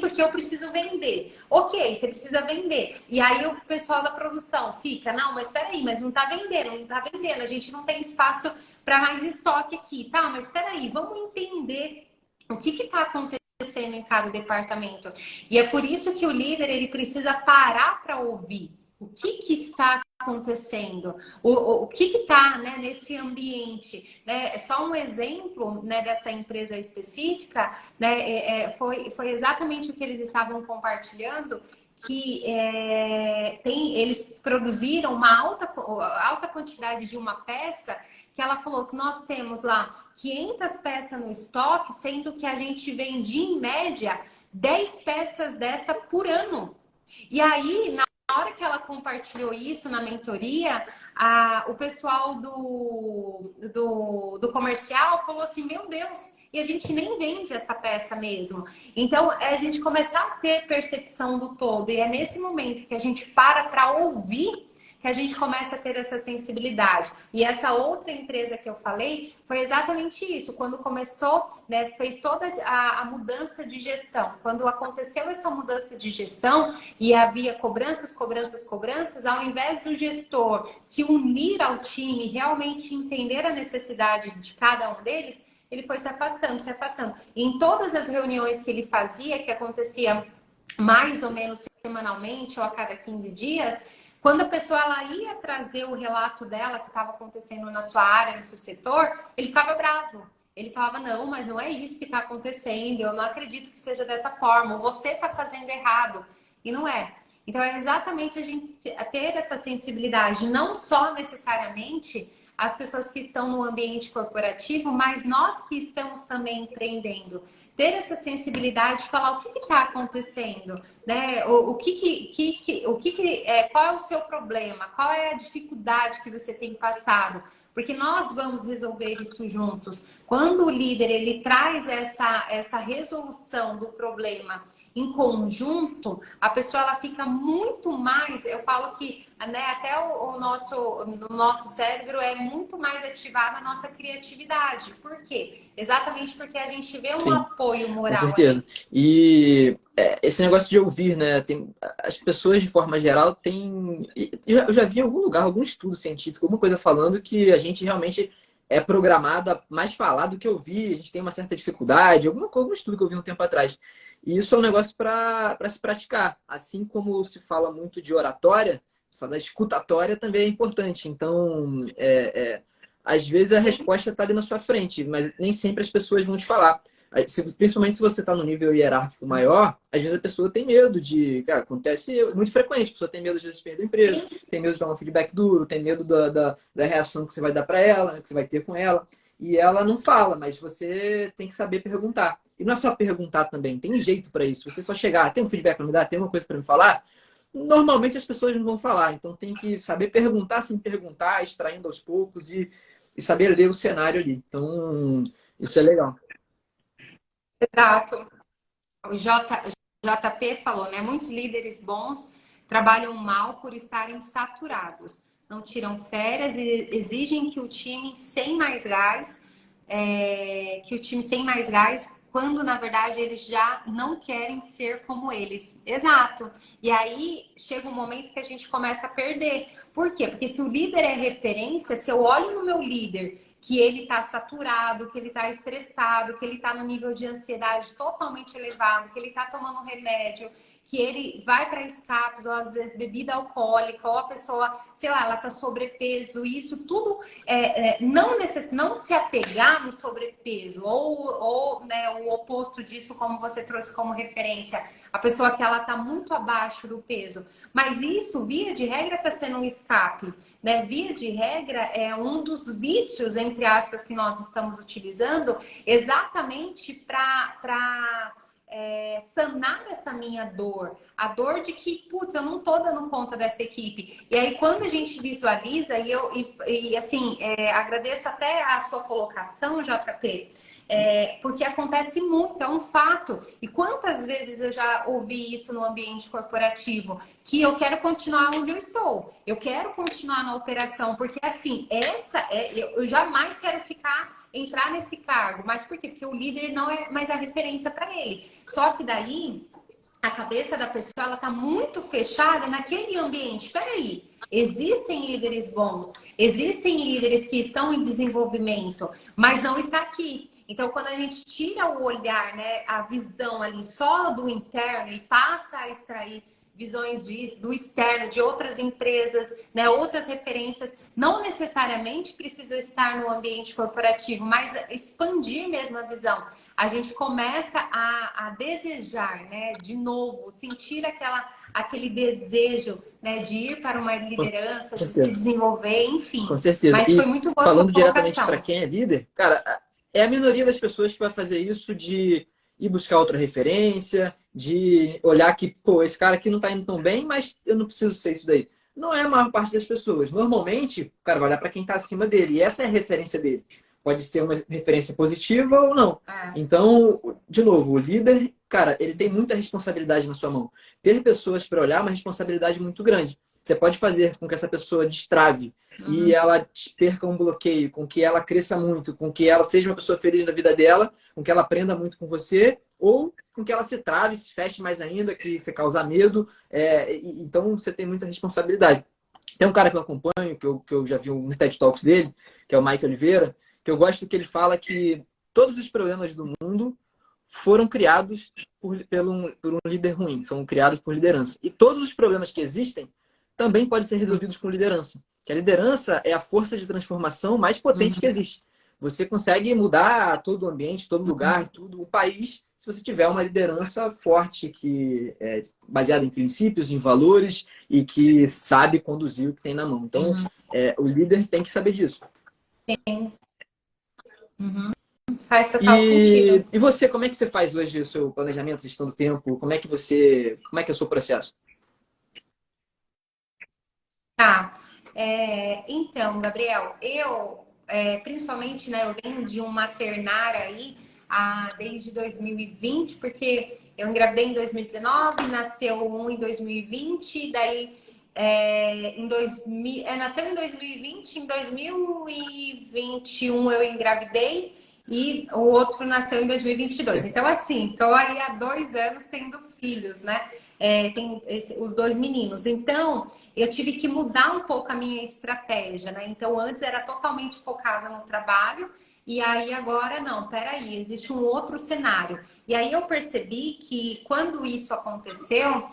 porque eu preciso vender. Ok, você precisa vender. E aí o pessoal da produção fica, não, mas peraí, mas não tá vendendo, a gente não tem espaço para mais estoque aqui, tá? Mas peraí, vamos entender o que está acontecendo em cada departamento. E é por isso que o líder ele precisa parar para ouvir. O que está acontecendo? O que está, né, nesse ambiente? Né? É só um exemplo, né, dessa empresa específica, né, foi exatamente o que eles estavam compartilhando, que eles produziram uma alta quantidade de uma peça, que ela falou que nós temos lá 500 peças no estoque, sendo que a gente vende, em média, 10 peças dessa por ano. E aí, na hora que ela compartilhou isso na mentoria, o pessoal do comercial falou assim, meu Deus, e a gente nem vende essa peça mesmo. Então, é a gente começar a ter percepção do todo. E é nesse momento que a gente para ouvir que a gente começa a ter essa sensibilidade. E essa outra empresa que eu falei foi exatamente isso. Quando começou, né, fez toda a mudança de gestão. Quando aconteceu essa mudança de gestão e havia cobranças, ao invés do gestor se unir ao time, realmente entender a necessidade de cada um deles, ele foi se afastando. E em todas as reuniões que ele fazia, que acontecia mais ou menos semanalmente ou a cada 15 dias, quando a pessoa ela ia trazer o relato dela que estava acontecendo na sua área, no seu setor, ele ficava bravo. Ele falava, não, mas não é isso que está acontecendo, eu não acredito que seja dessa forma, ou você está fazendo errado. E não é. Então, é exatamente a gente ter essa sensibilidade, não só necessariamente as pessoas que estão no ambiente corporativo, mas nós que estamos também empreendendo. Ter essa sensibilidade de falar o que está acontecendo, né? Qual é o seu problema? Qual é a dificuldade que você tem passado? Porque nós vamos resolver isso juntos. Quando o líder ele traz essa resolução do problema em conjunto, a pessoa ela fica muito mais. Eu falo que, né, até no nosso cérebro é muito mais ativada a nossa criatividade. Por quê? Exatamente porque a gente vê um apoio moral. Com certeza. E esse negócio de ouvir, né? As pessoas, de forma geral, têm. Eu já vi em algum lugar, algum estudo científico, alguma coisa falando que a gente realmente é programado a mais falar do que ouvir, a gente tem uma certa dificuldade, algum estudo que eu vi um tempo atrás. E isso é um negócio para se praticar. Assim como se fala muito de oratória, falar da escutatória também é importante. Então, às vezes a resposta está ali na sua frente, mas nem sempre as pessoas vão te falar. Principalmente se você está no nível hierárquico maior, às vezes a pessoa tem medo de... Cara, acontece muito frequente, a pessoa tem medo de perder o emprego, tem medo de dar um feedback duro, tem medo da reação que você vai dar para ela, que você vai ter com ela. E ela não fala, mas você tem que saber perguntar. E não é só perguntar também, tem jeito para isso. Você só chegar, tem um feedback para me dar, tem uma coisa para me falar, normalmente as pessoas não vão falar. Então tem que saber perguntar sem perguntar, extraindo aos poucos e saber ler o cenário ali. Então, isso é legal. Exato. O JP falou, né? Muitos líderes bons trabalham mal por estarem saturados. Não tiram férias e exigem que o time sem mais gás, quando na verdade eles já não querem ser como eles. Exato. E aí chega um momento que a gente começa a perder. Por quê? Porque se o líder é referência, se eu olho no meu líder que ele está saturado, que ele está estressado, que ele está no nível de ansiedade totalmente elevado, que ele está tomando remédio, que ele vai para escapes, ou às vezes bebida alcoólica, ou a pessoa, sei lá, ela está sobrepeso, isso tudo não se apegar no sobrepeso, ou né, o oposto disso, como você trouxe como referência, a pessoa que ela está muito abaixo do peso. Mas isso, via de regra, está sendo um escape, né? Via de regra, é um dos vícios, entre aspas, que nós estamos utilizando exatamente para sanar essa minha dor. A dor de que, putz, eu não tô dando conta dessa equipe. E aí, quando a gente visualiza, agradeço até a sua colocação, JP, porque acontece muito, é um fato. E quantas vezes eu já ouvi isso no ambiente corporativo? Que eu quero continuar onde eu estou, eu quero continuar na operação, porque assim, eu jamais quero ficar entrar nesse cargo. Mas por quê? Porque o líder não é mais a referência para ele. Só que daí a cabeça da pessoa ela está muito fechada naquele ambiente. Peraí, existem líderes bons, existem líderes que estão em desenvolvimento, mas não está aqui. Então, quando a gente tira o olhar, né, a visão ali só do interno e passa a extrair visões do externo, de outras empresas, né, outras referências, não necessariamente precisa estar no ambiente corporativo, mas expandir mesmo a visão. A gente começa a desejar, né, de novo, sentir aquele desejo, né, de ir para uma liderança, de se desenvolver, enfim. Com certeza. Mas E foi muito boa a falando sua diretamente para colocação. quem é líder, cara, é a minoria das pessoas que vai fazer isso de ir buscar outra referência, de olhar que, pô, esse cara aqui não tá indo tão bem, mas eu não preciso ser isso daí. Não é a maior parte das pessoas. Normalmente, o cara vai olhar para quem tá acima dele, e essa é a referência dele. Pode ser uma referência positiva ou não. Então, de novo, o líder, cara, ele tem muita responsabilidade na sua mão. Ter pessoas para olhar é uma responsabilidade muito grande. Você pode fazer com que essa pessoa destrave e ela perca um bloqueio, com que ela cresça muito, com que ela seja uma pessoa feliz na vida dela, com que ela aprenda muito com você, ou com que ela se trave, se feche mais ainda, que você causar medo. Então, você tem muita responsabilidade. Tem um cara que eu acompanho, que eu já vi um TED Talks dele, que é o Mike Oliveira, que eu gosto que ele fala que todos os problemas do mundo foram criados por um líder ruim, são criados por liderança. E todos os problemas que existem também podem ser resolvidos com liderança. Que a liderança é a força de transformação mais potente que existe. Você consegue mudar todo o ambiente, todo lugar, tudo, o país, se você tiver uma liderança forte, que é baseada em princípios, em valores e que sabe conduzir o que tem na mão. Então, o líder tem que saber disso. Sim. Faz total sentido. E você, como é que você faz hoje o seu planejamento, gestão do tempo? Como é que é o seu processo? Tá. Então, Gabriel, principalmente, né, eu venho de um maternar aí desde 2020, porque eu engravidei em 2019, nasceu um em 2020, daí nasceu em 2020, em 2021 eu engravidei e o outro nasceu em 2022. Então, assim, tô aí há 2 anos tendo filhos, né? Tem os 2 meninos. Então, eu tive que mudar um pouco a minha estratégia, né? Então, antes era totalmente focada no trabalho, e aí agora não, peraí, existe um outro cenário. E aí eu percebi que quando isso aconteceu,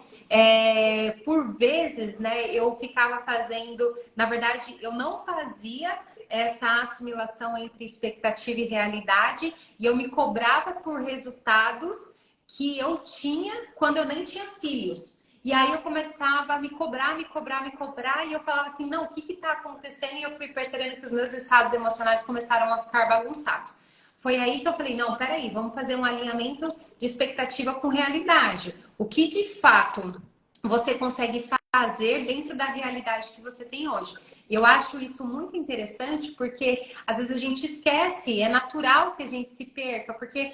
por vezes, né, eu ficava fazendo, na verdade, eu não fazia essa assimilação entre expectativa e realidade, e eu me cobrava por resultados que eu tinha quando eu nem tinha filhos. E aí eu começava a me cobrar, e eu falava assim, não, o que está acontecendo? E eu fui percebendo que os meus estados emocionais começaram a ficar bagunçados. Foi aí que eu falei, não, peraí, vamos fazer um alinhamento de expectativa com realidade. O que de fato você consegue fazer dentro da realidade que você tem hoje. Eu acho isso muito interessante porque às vezes a gente esquece, é natural que a gente se perca, porque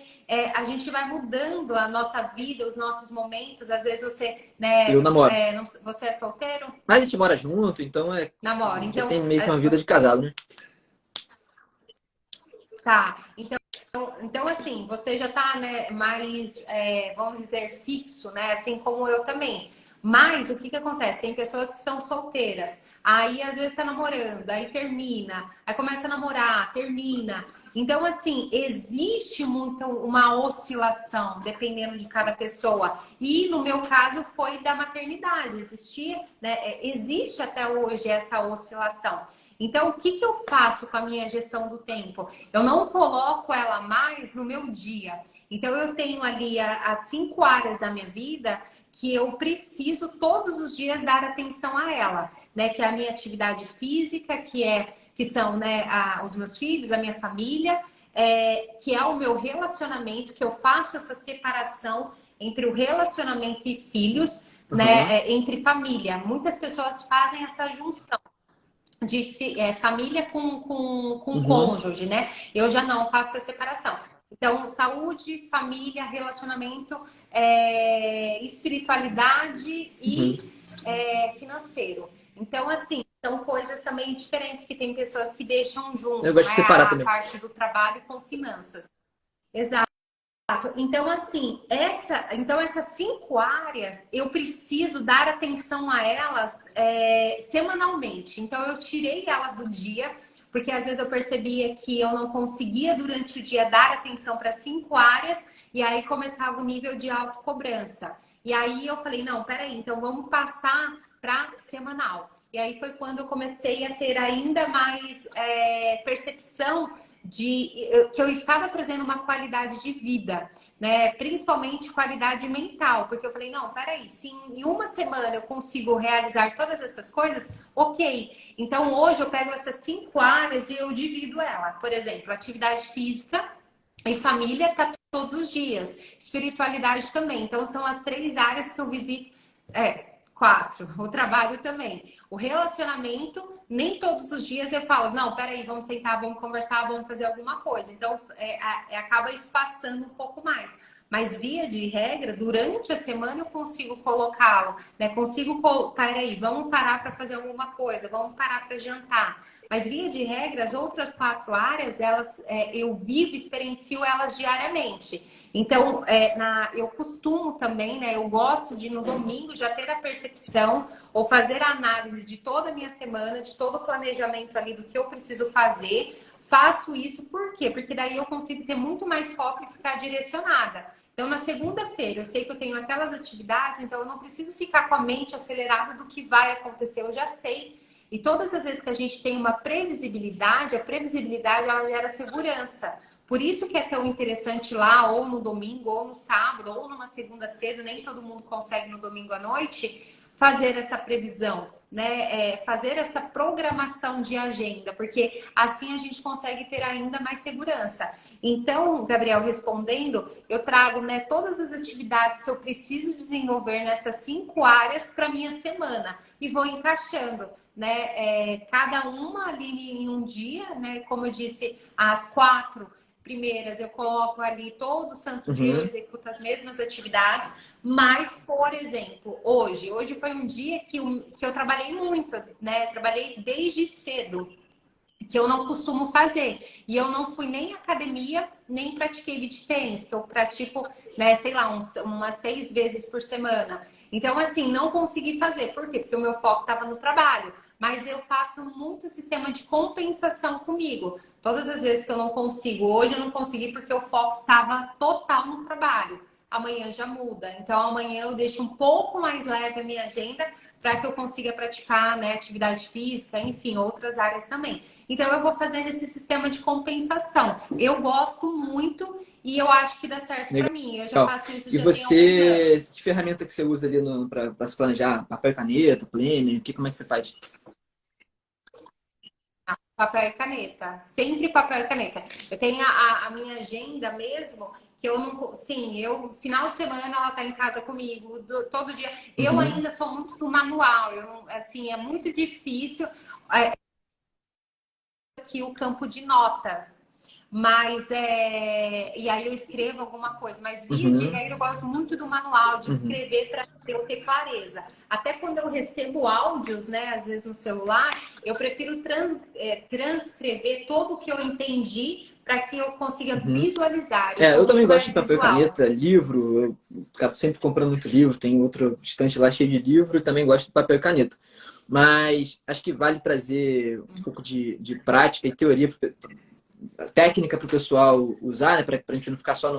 a gente vai mudando a nossa vida, os nossos momentos. Às vezes você, né, Eu namoro. você é solteiro? Mas a gente mora junto, então Namora. já Então, tem meio que uma vida de casado, né? tá. Então, assim, você já tá, né, mais, vamos dizer, fixo, né? Assim como eu também. Mas o que acontece? Tem pessoas que são solteiras, aí às vezes tá namorando, aí termina, aí começa a namorar, termina. Então, assim, existe muito uma oscilação, dependendo de cada pessoa. E no meu caso foi da maternidade, existe até hoje essa oscilação. Então, o que eu faço com a minha gestão do tempo? Eu não coloco ela mais no meu dia. Então, eu tenho ali as 5 áreas da minha vida que eu preciso todos os dias dar atenção a ela, né? Que é a minha atividade física, que são, né, os meus filhos, a minha família, que é o meu relacionamento, que eu faço essa separação entre o relacionamento e filhos, né? Entre família. Muitas pessoas fazem essa junção de família com cônjuge, né? Eu já não faço essa separação. Então, saúde, família, relacionamento, espiritualidade e financeiro. Então, assim, são coisas também diferentes, que tem pessoas que deixam junto, Eu gosto de né, separar a também. parte do trabalho com finanças. Exato. Então, assim, essas 5 áreas, eu preciso dar atenção a elas semanalmente. Então, eu tirei elas do dia, porque às vezes eu percebia que eu não conseguia durante o dia dar atenção para 5 áreas, e aí começava o nível de autocobrança. E aí eu falei, não, peraí, então vamos passar para semanal. E aí foi quando eu comecei a ter ainda mais percepção que eu estava trazendo uma qualidade de vida, né? Principalmente qualidade mental, porque eu falei, não, peraí, se em uma semana eu consigo realizar todas essas coisas, ok. Então hoje eu pego essas 5 áreas e eu divido ela. Por exemplo, atividade física e família tá todos os dias. Espiritualidade também. Então são as 3 áreas que eu visito. 4. O trabalho também. O relacionamento, nem todos os dias eu falo, não, peraí, vamos sentar, vamos conversar, vamos fazer alguma coisa. Então, acaba espaçando um pouco mais. Mas, via de regra, durante a semana eu consigo colocá-lo, né? Peraí, vamos parar para fazer alguma coisa, vamos parar para jantar. Mas, via de regra, as outras 4 áreas, eu vivo, experiencio elas diariamente. Então, eu costumo também, né? Eu gosto de, no domingo, já ter a percepção ou fazer a análise de toda a minha semana, de todo o planejamento ali do que eu preciso fazer. Faço isso por quê? Porque daí eu consigo ter muito mais foco e ficar direcionada. Então, na segunda-feira, eu sei que eu tenho aquelas atividades, então eu não preciso ficar com a mente acelerada do que vai acontecer, eu já sei. E todas as vezes que a gente tem uma previsibilidade, a previsibilidade ela gera segurança. Por isso que é tão interessante lá, ou no domingo, ou no sábado, ou numa segunda cedo, nem todo mundo consegue no domingo à noite, fazer essa previsão, né? Fazer essa programação de agenda, porque assim a gente consegue ter ainda mais segurança. Então, Gabriel, respondendo, eu trago, né, todas as atividades que eu preciso desenvolver nessas 5 áreas para minha semana e vou encaixando. Né, cada uma ali em um dia, né? Como eu disse, as 4 primeiras eu coloco ali todo santo dia, eu executo as mesmas atividades, mas, por exemplo, hoje foi um dia que eu trabalhei muito, né? Trabalhei desde cedo, que eu não costumo fazer. E eu não fui nem à academia, nem pratiquei beach tênis, que eu pratico, né, sei lá, umas 6 vezes por semana. Então, assim, não consegui fazer. Por quê? Porque o meu foco estava no trabalho. Mas eu faço muito sistema de compensação comigo. Todas as vezes que eu não consigo, hoje eu não consegui porque o foco estava total no trabalho. Amanhã já muda. Então, amanhã eu deixo um pouco mais leve a minha agenda para que eu consiga praticar, né, atividade física, enfim, outras áreas também. Então, eu vou fazendo esse sistema de compensação. Eu gosto muito e eu acho que dá certo para mim. Eu já faço isso E já tem alguns você, anos. que ferramenta que você usa ali para se planejar? Papel e caneta, planner, como é que você faz? Papel e caneta. Sempre papel e caneta. Eu tenho a minha agenda mesmo, que eu não. Sim, final de semana ela tá em casa comigo, todo dia. Eu Uhum. ainda sou muito do manual. Assim, é muito difícil aqui o campo de notas. Mas e aí eu escrevo alguma coisa, mas via de Uhum. regra eu gosto muito do manual, de Uhum. escrever para eu ter clareza. Até quando eu recebo áudios, né, às vezes no celular, eu prefiro transcrever todo o que eu entendi para que eu consiga Uhum. visualizar. Eu sou Eu também muito gosto de mais papel e visual. caneta, livro. Eu acabo sempre comprando muito livro. Tem outro estante lá cheio de livro e também gosto de papel e caneta. Mas acho que vale trazer um pouco de prática e teoria, técnica para o pessoal usar, né? Para a gente não ficar só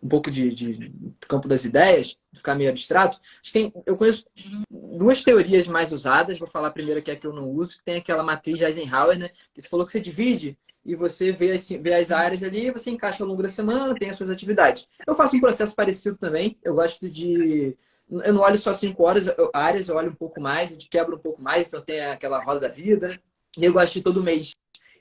um pouco de campo das ideias, ficar meio abstrato. Eu conheço 2 teorias mais usadas. Vou falar primeiro que é a que eu não uso, que tem aquela matriz de Eisenhower, né? Que você falou que você divide e você vê as áreas ali, você encaixa ao longo da semana, tem as suas atividades. Eu faço um processo parecido também. Eu gosto de. Eu não olho só 5 horas, áreas, eu olho um pouco mais, eu quebro um pouco mais, então tem aquela roda da vida, né? E eu gosto de todo mês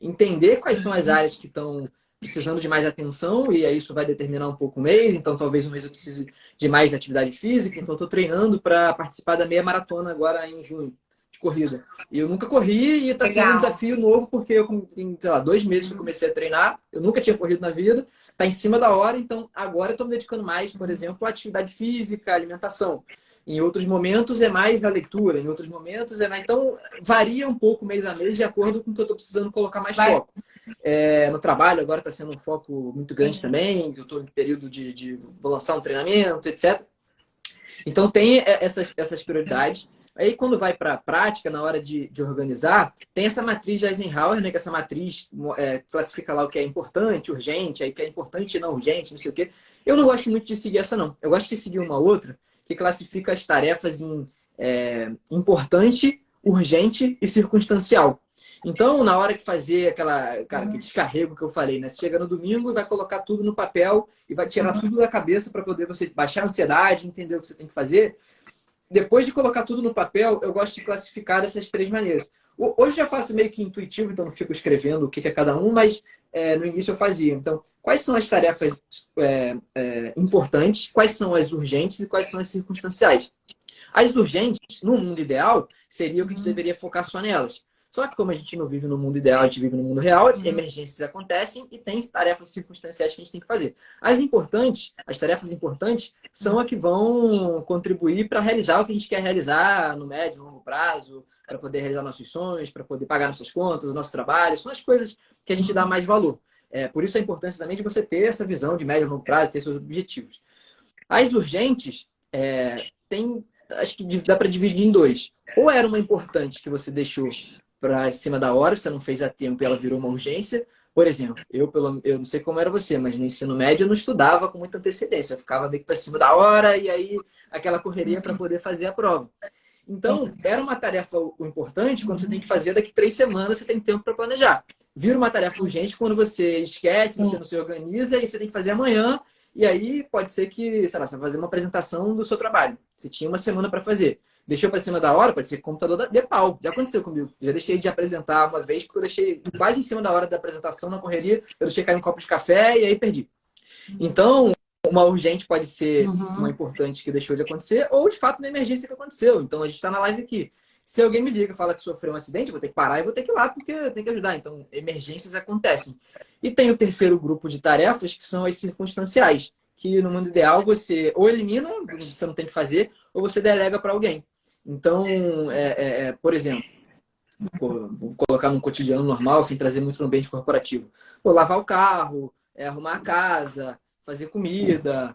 entender quais são as áreas que estão precisando de mais atenção, e aí isso vai determinar um pouco o mês. Então, talvez um mês eu precise de mais atividade física. Então, estou treinando para participar da meia maratona agora em junho, de corrida. E eu nunca corri e está sendo um Legal. desafio novo, porque eu tenho, sei lá, 2 meses que eu comecei a treinar. Eu nunca tinha corrido na vida, está em cima da hora. Então, agora eu estou me dedicando mais, por exemplo, à atividade física, à alimentação. Em outros momentos é mais a leitura, em outros momentos é mais... Então, varia um pouco mês a mês de acordo com o que eu estou precisando colocar mais foco. No trabalho, agora está sendo um foco muito grande também, eu estou em período de vou lançar um treinamento, etc. Então, tem essas prioridades. Aí, quando vai para a prática, na hora de organizar, tem essa matriz de Eisenhower, né? Que essa matriz classifica lá o que é importante, urgente, aí o que é importante e não urgente, não sei o quê. Eu não gosto muito de seguir essa, não. Eu gosto de seguir uma outra que classifica as tarefas em importante, urgente e circunstancial. Então, na hora que fazer aquele descarrego que eu falei, né? Você chega no domingo e vai colocar tudo no papel e vai tirar tudo da cabeça para poder você baixar a ansiedade, entender o que você tem que fazer. Depois de colocar tudo no papel, eu gosto de classificar dessas 3 maneiras. Hoje já faço meio que intuitivo, então não fico escrevendo o que é cada um, mas no início eu fazia. Então, quais são as tarefas importantes, quais são as urgentes e quais são as circunstanciais? As urgentes, no mundo ideal, seria o que a gente deveria focar só nelas. Só que como a gente não vive no mundo ideal, a gente vive no mundo real, emergências acontecem e tem tarefas circunstanciais que a gente tem que fazer. As tarefas importantes, são as que vão contribuir para realizar o que a gente quer realizar no médio e longo prazo, para poder realizar nossos sonhos, para poder pagar nossas contas, o nosso trabalho, são as coisas que a gente dá mais valor. Por isso a importância também de você ter essa visão de médio e longo prazo, ter seus objetivos. As urgentes, acho que dá para dividir em 2. Ou era uma importante que você deixou para cima da hora, você não fez a tempo e ela virou uma urgência. Por exemplo, eu não sei como era você, mas no ensino médio eu não estudava com muita antecedência. Eu ficava meio que para cima da hora e aí aquela correria para poder fazer a prova. Então, era uma tarefa importante quando você tem que fazer daqui 3 semanas, você tem tempo para planejar. Vira uma tarefa urgente quando você esquece, você não se organiza e você tem que fazer amanhã. E aí pode ser que, sei lá, você vai fazer uma apresentação do seu trabalho. Você tinha uma semana para fazer. Deixou para cima da hora, pode ser que o computador dê pau. Já aconteceu comigo. Já deixei de apresentar uma vez, porque eu deixei quase em cima da hora da apresentação, na correria, eu deixei cair um copo de café e aí perdi. Então, uma urgente pode ser uma importante que deixou de acontecer, ou de fato uma emergência que aconteceu. Então, a gente está na live aqui. Se alguém me liga e fala que sofreu um acidente, eu vou ter que parar e vou ter que ir lá, porque eu tenho que ajudar. Então, emergências acontecem. E tem o terceiro grupo de tarefas, que são as circunstanciais, que no mundo ideal você ou elimina, você não tem que fazer, ou você delega para alguém. Então, por exemplo, vou colocar num cotidiano normal, sem trazer muito no ambiente corporativo. Lavar o carro, arrumar a casa, fazer comida.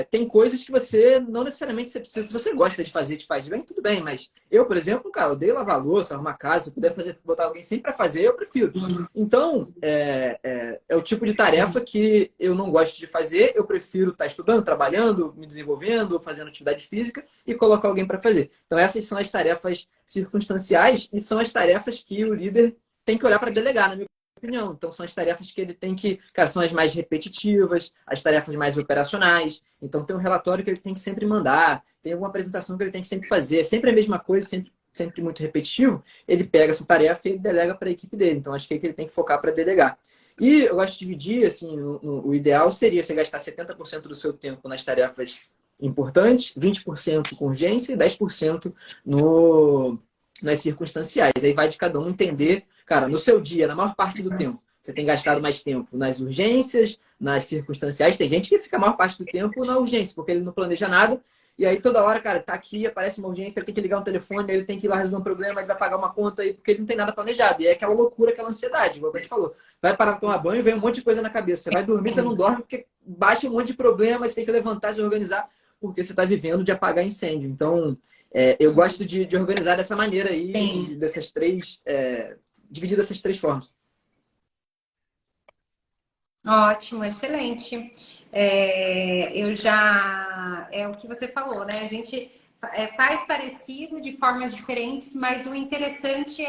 Tem coisas que você não necessariamente você precisa. Se você gosta de fazer, te faz bem, tudo bem. Mas eu, por exemplo, cara, eu odeio lavar louça, arrumar a casa. Se eu puder botar alguém sempre para fazer, eu prefiro. Então, é o tipo de tarefa que eu não gosto de fazer. Eu prefiro estar estudando, trabalhando, me desenvolvendo, fazendo atividade física e colocar alguém para fazer. Então, essas são as tarefas circunstanciais e são as tarefas que o líder tem que olhar para delegar, na minha opinião. Então, são as tarefas que ele tem que... Cara, são as mais repetitivas, as tarefas mais operacionais. Então, tem um relatório que ele tem que sempre mandar, tem alguma apresentação que ele tem que sempre fazer. É sempre a mesma coisa, sempre muito repetitivo. Ele pega essa tarefa e ele delega para a equipe dele. Então, acho que é que ele tem que focar para delegar. E eu gosto de dividir, assim, o ideal seria você gastar 70% do seu tempo nas tarefas importantes, 20% com urgência e 10% nas circunstanciais. Aí vai de cada um entender, cara, no seu dia, na maior parte do tempo, você tem gastado mais tempo nas urgências, nas circunstanciais. Tem gente que fica a maior parte do tempo na urgência, porque ele não planeja nada. E aí toda hora, cara, tá aqui, aparece uma urgência, ele tem que ligar um telefone, ele tem que ir lá resolver um problema, ele vai pagar uma conta aí, porque ele não tem nada planejado. E é aquela loucura, aquela ansiedade, igual a gente falou. Vai parar pra tomar banho, vem um monte de coisa na cabeça. Você vai dormir, você não dorme, porque baixa um monte de problema, você tem que levantar, se organizar, porque você está vivendo de apagar incêndio. Então, eu gosto de organizar dessa maneira aí, dessas 3, dividir dessas 3 formas. Ótimo, excelente. É o que você falou, né? A gente faz parecido de formas diferentes, mas o interessante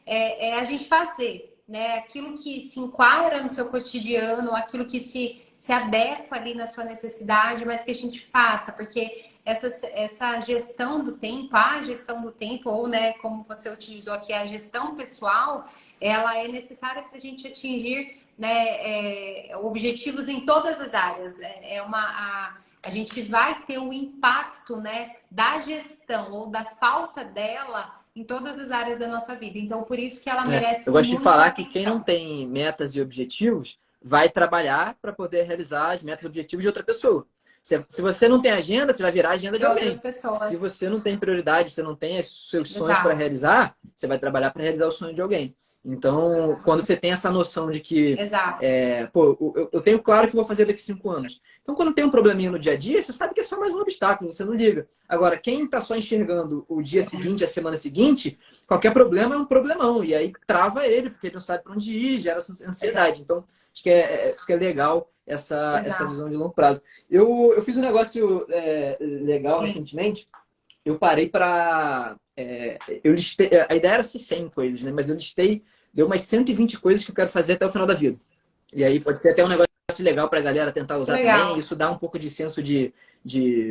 é a gente fazer, né? Aquilo que se enquadra no seu cotidiano, aquilo que se adequa ali na sua necessidade, mas que a gente faça, porque essa gestão do tempo, a gestão do tempo, ou, né, como você utilizou aqui, a gestão pessoal, ela é necessária para a gente atingir, né, objetivos em todas as áreas. A gente vai ter o impacto, né, da gestão ou da falta dela em todas as áreas da nossa vida. Então, por isso que ela merece Eu gosto de falar atenção. que quem não tem metas e objetivos vai trabalhar para poder realizar as metas e objetivos de outra pessoa. Se você não tem agenda, você vai virar a agenda de alguém. Se você não tem prioridade, você não tem os seus sonhos para realizar, você vai trabalhar para realizar o sonho de alguém. Então, quando você tem essa noção de que, eu tenho claro que vou fazer daqui 5 anos. Então, quando tem um probleminha no dia a dia, você sabe que é só mais um obstáculo, você não liga. Agora, quem está só enxergando o dia seguinte, a semana seguinte, qualquer problema é um problemão. E aí trava ele, porque ele não sabe para onde ir, gera ansiedade. Então, acho que é legal essa visão de longo prazo. Eu fiz um negócio legal recentemente. Eu parei para... eu listei, a ideia era ser 100 coisas, né? Mas eu listei, deu umas 120 coisas que eu quero fazer até o final da vida. E aí pode ser até um negócio legal para a galera tentar usar também. Isso dá um pouco de senso de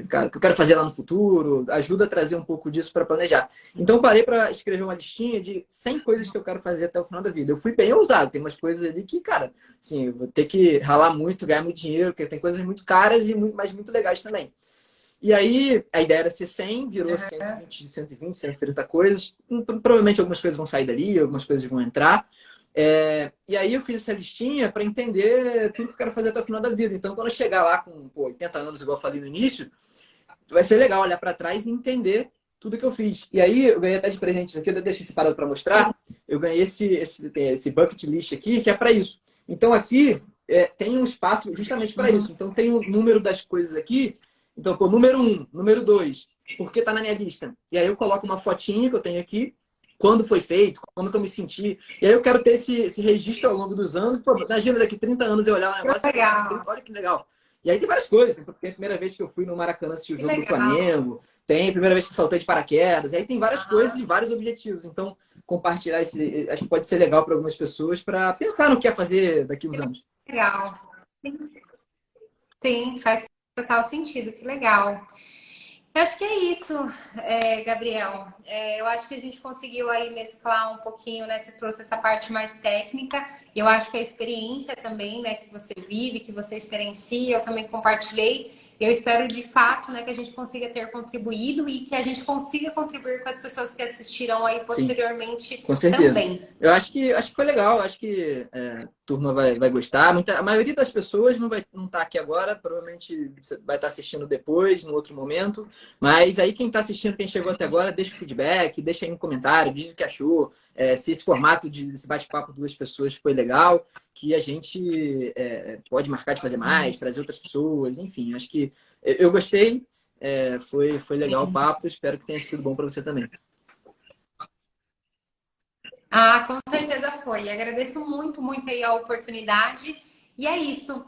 cara, o que eu quero fazer lá no futuro, ajuda a trazer um pouco disso para planejar. Então eu parei para escrever uma listinha de 100 coisas que eu quero fazer até o final da vida. Eu fui bem ousado, tem umas coisas ali que, cara, assim, eu vou ter que ralar muito, ganhar muito dinheiro, porque tem coisas muito caras mas muito legais também. E aí, a ideia era ser 100, virou 120, 120, 130 coisas. Provavelmente algumas coisas vão sair dali, algumas coisas vão entrar. E aí eu fiz essa listinha para entender tudo que eu quero fazer até o final da vida. Então, quando eu chegar lá com 80 anos, igual eu falei no início, vai ser legal olhar para trás e entender tudo que eu fiz. E aí, eu ganhei até de presente aqui, eu deixei separado para mostrar. Eu ganhei esse bucket list aqui, que é para isso. Então, aqui tem um espaço justamente para isso. Então, tem o número das coisas aqui. Então, número 1, número 2, porque tá na minha lista. E aí eu coloco uma fotinha que eu tenho aqui, quando foi feito, como que eu me senti. E aí eu quero ter esse registro ao longo dos anos. Pô, imagina daqui 30 anos eu olhar o negócio e olha que legal. E aí tem várias coisas. Tem a primeira vez que eu fui no Maracanã assistir o jogo do Flamengo. Tem a primeira vez que eu saltei de paraquedas. Aí tem várias coisas e vários objetivos. Então, compartilhar acho que pode ser legal para algumas pessoas para pensar no que é fazer daqui uns anos. Legal. Sim, faz total sentido, que legal. Eu acho que é isso, Gabriel. Eu acho que a gente conseguiu aí mesclar um pouquinho, né? Você trouxe essa parte mais técnica. E eu acho que a experiência também, né? Que você vive, que você experiencia, eu também compartilhei. Eu espero, de fato, né, que a gente consiga ter contribuído e que a gente consiga contribuir com as pessoas que assistiram aí posteriormente. Sim, com certeza. Também. Eu acho que foi legal, acho que a turma vai gostar. A maioria das pessoas não tá aqui agora, provavelmente vai estar assistindo depois, no outro momento. Mas aí quem está assistindo, quem chegou até agora, deixa o feedback, deixa aí um comentário, diz o que achou. Se esse formato desse bate-papo de 2 pessoas foi legal, que a gente pode marcar de fazer mais, trazer outras pessoas, enfim. Acho que eu gostei, foi legal o papo, espero que tenha sido bom para você também. Ah, com certeza foi. Agradeço muito, muito aí a oportunidade. E é isso.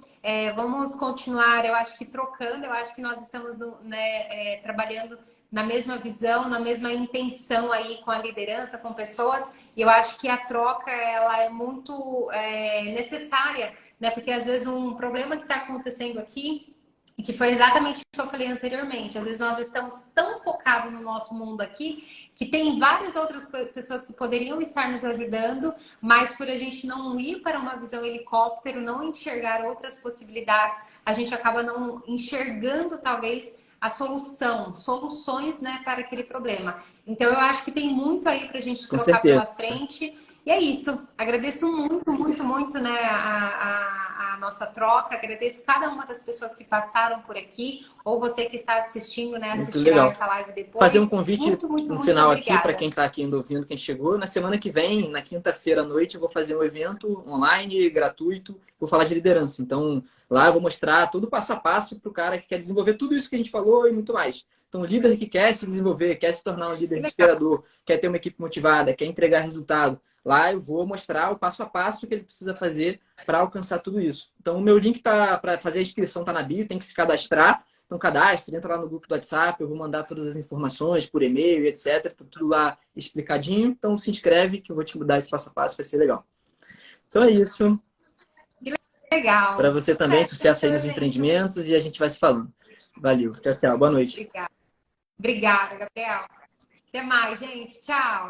Vamos continuar, eu acho que trocando, eu acho que nós estamos trabalhando na mesma visão, na mesma intenção aí com a liderança, com pessoas. E eu acho que a troca, ela é muito necessária, né? Porque às vezes um problema que está acontecendo aqui, que foi exatamente o que eu falei anteriormente. Às vezes nós estamos tão focados no nosso mundo aqui que tem várias outras pessoas que poderiam estar nos ajudando, mas por a gente não ir para uma visão helicóptero, não enxergar outras possibilidades, a gente acaba não enxergando talvez a soluções, né, para aquele problema. Então eu acho que tem muito aí para a gente trocar pela frente. E é isso. Agradeço muito, muito, muito, né, a nossa troca. Agradeço cada uma das pessoas que passaram por aqui, ou você que está assistindo, né, assistirá essa live depois. Fazer um convite muito, muito, no muito final obrigada. aqui para quem está aqui ainda ouvindo, quem chegou. Na semana que vem, na quinta-feira à noite, eu vou fazer um evento online, gratuito, vou falar de liderança. Então, lá eu vou mostrar tudo passo a passo para o cara que quer desenvolver tudo isso que a gente falou e muito mais. Então, o líder que quer se desenvolver, quer se tornar um líder inspirador, quer ter uma equipe motivada, quer entregar resultado, lá eu vou mostrar o passo a passo que ele precisa fazer para alcançar tudo isso. Então, o meu link para fazer a inscrição está na bio, tem que se cadastrar. Então, cadastre, entra lá no grupo do WhatsApp, eu vou mandar todas as informações por e-mail, etc. Tá tudo lá explicadinho. Então, se inscreve que eu vou te mudar esse passo a passo, vai ser legal. Então, é isso. Legal. Para você também, sucesso aí nos empreendimentos e a gente vai se falando. Valeu. Tchau, tchau. Boa noite. Obrigada, Gabriel. Até mais, gente. Tchau.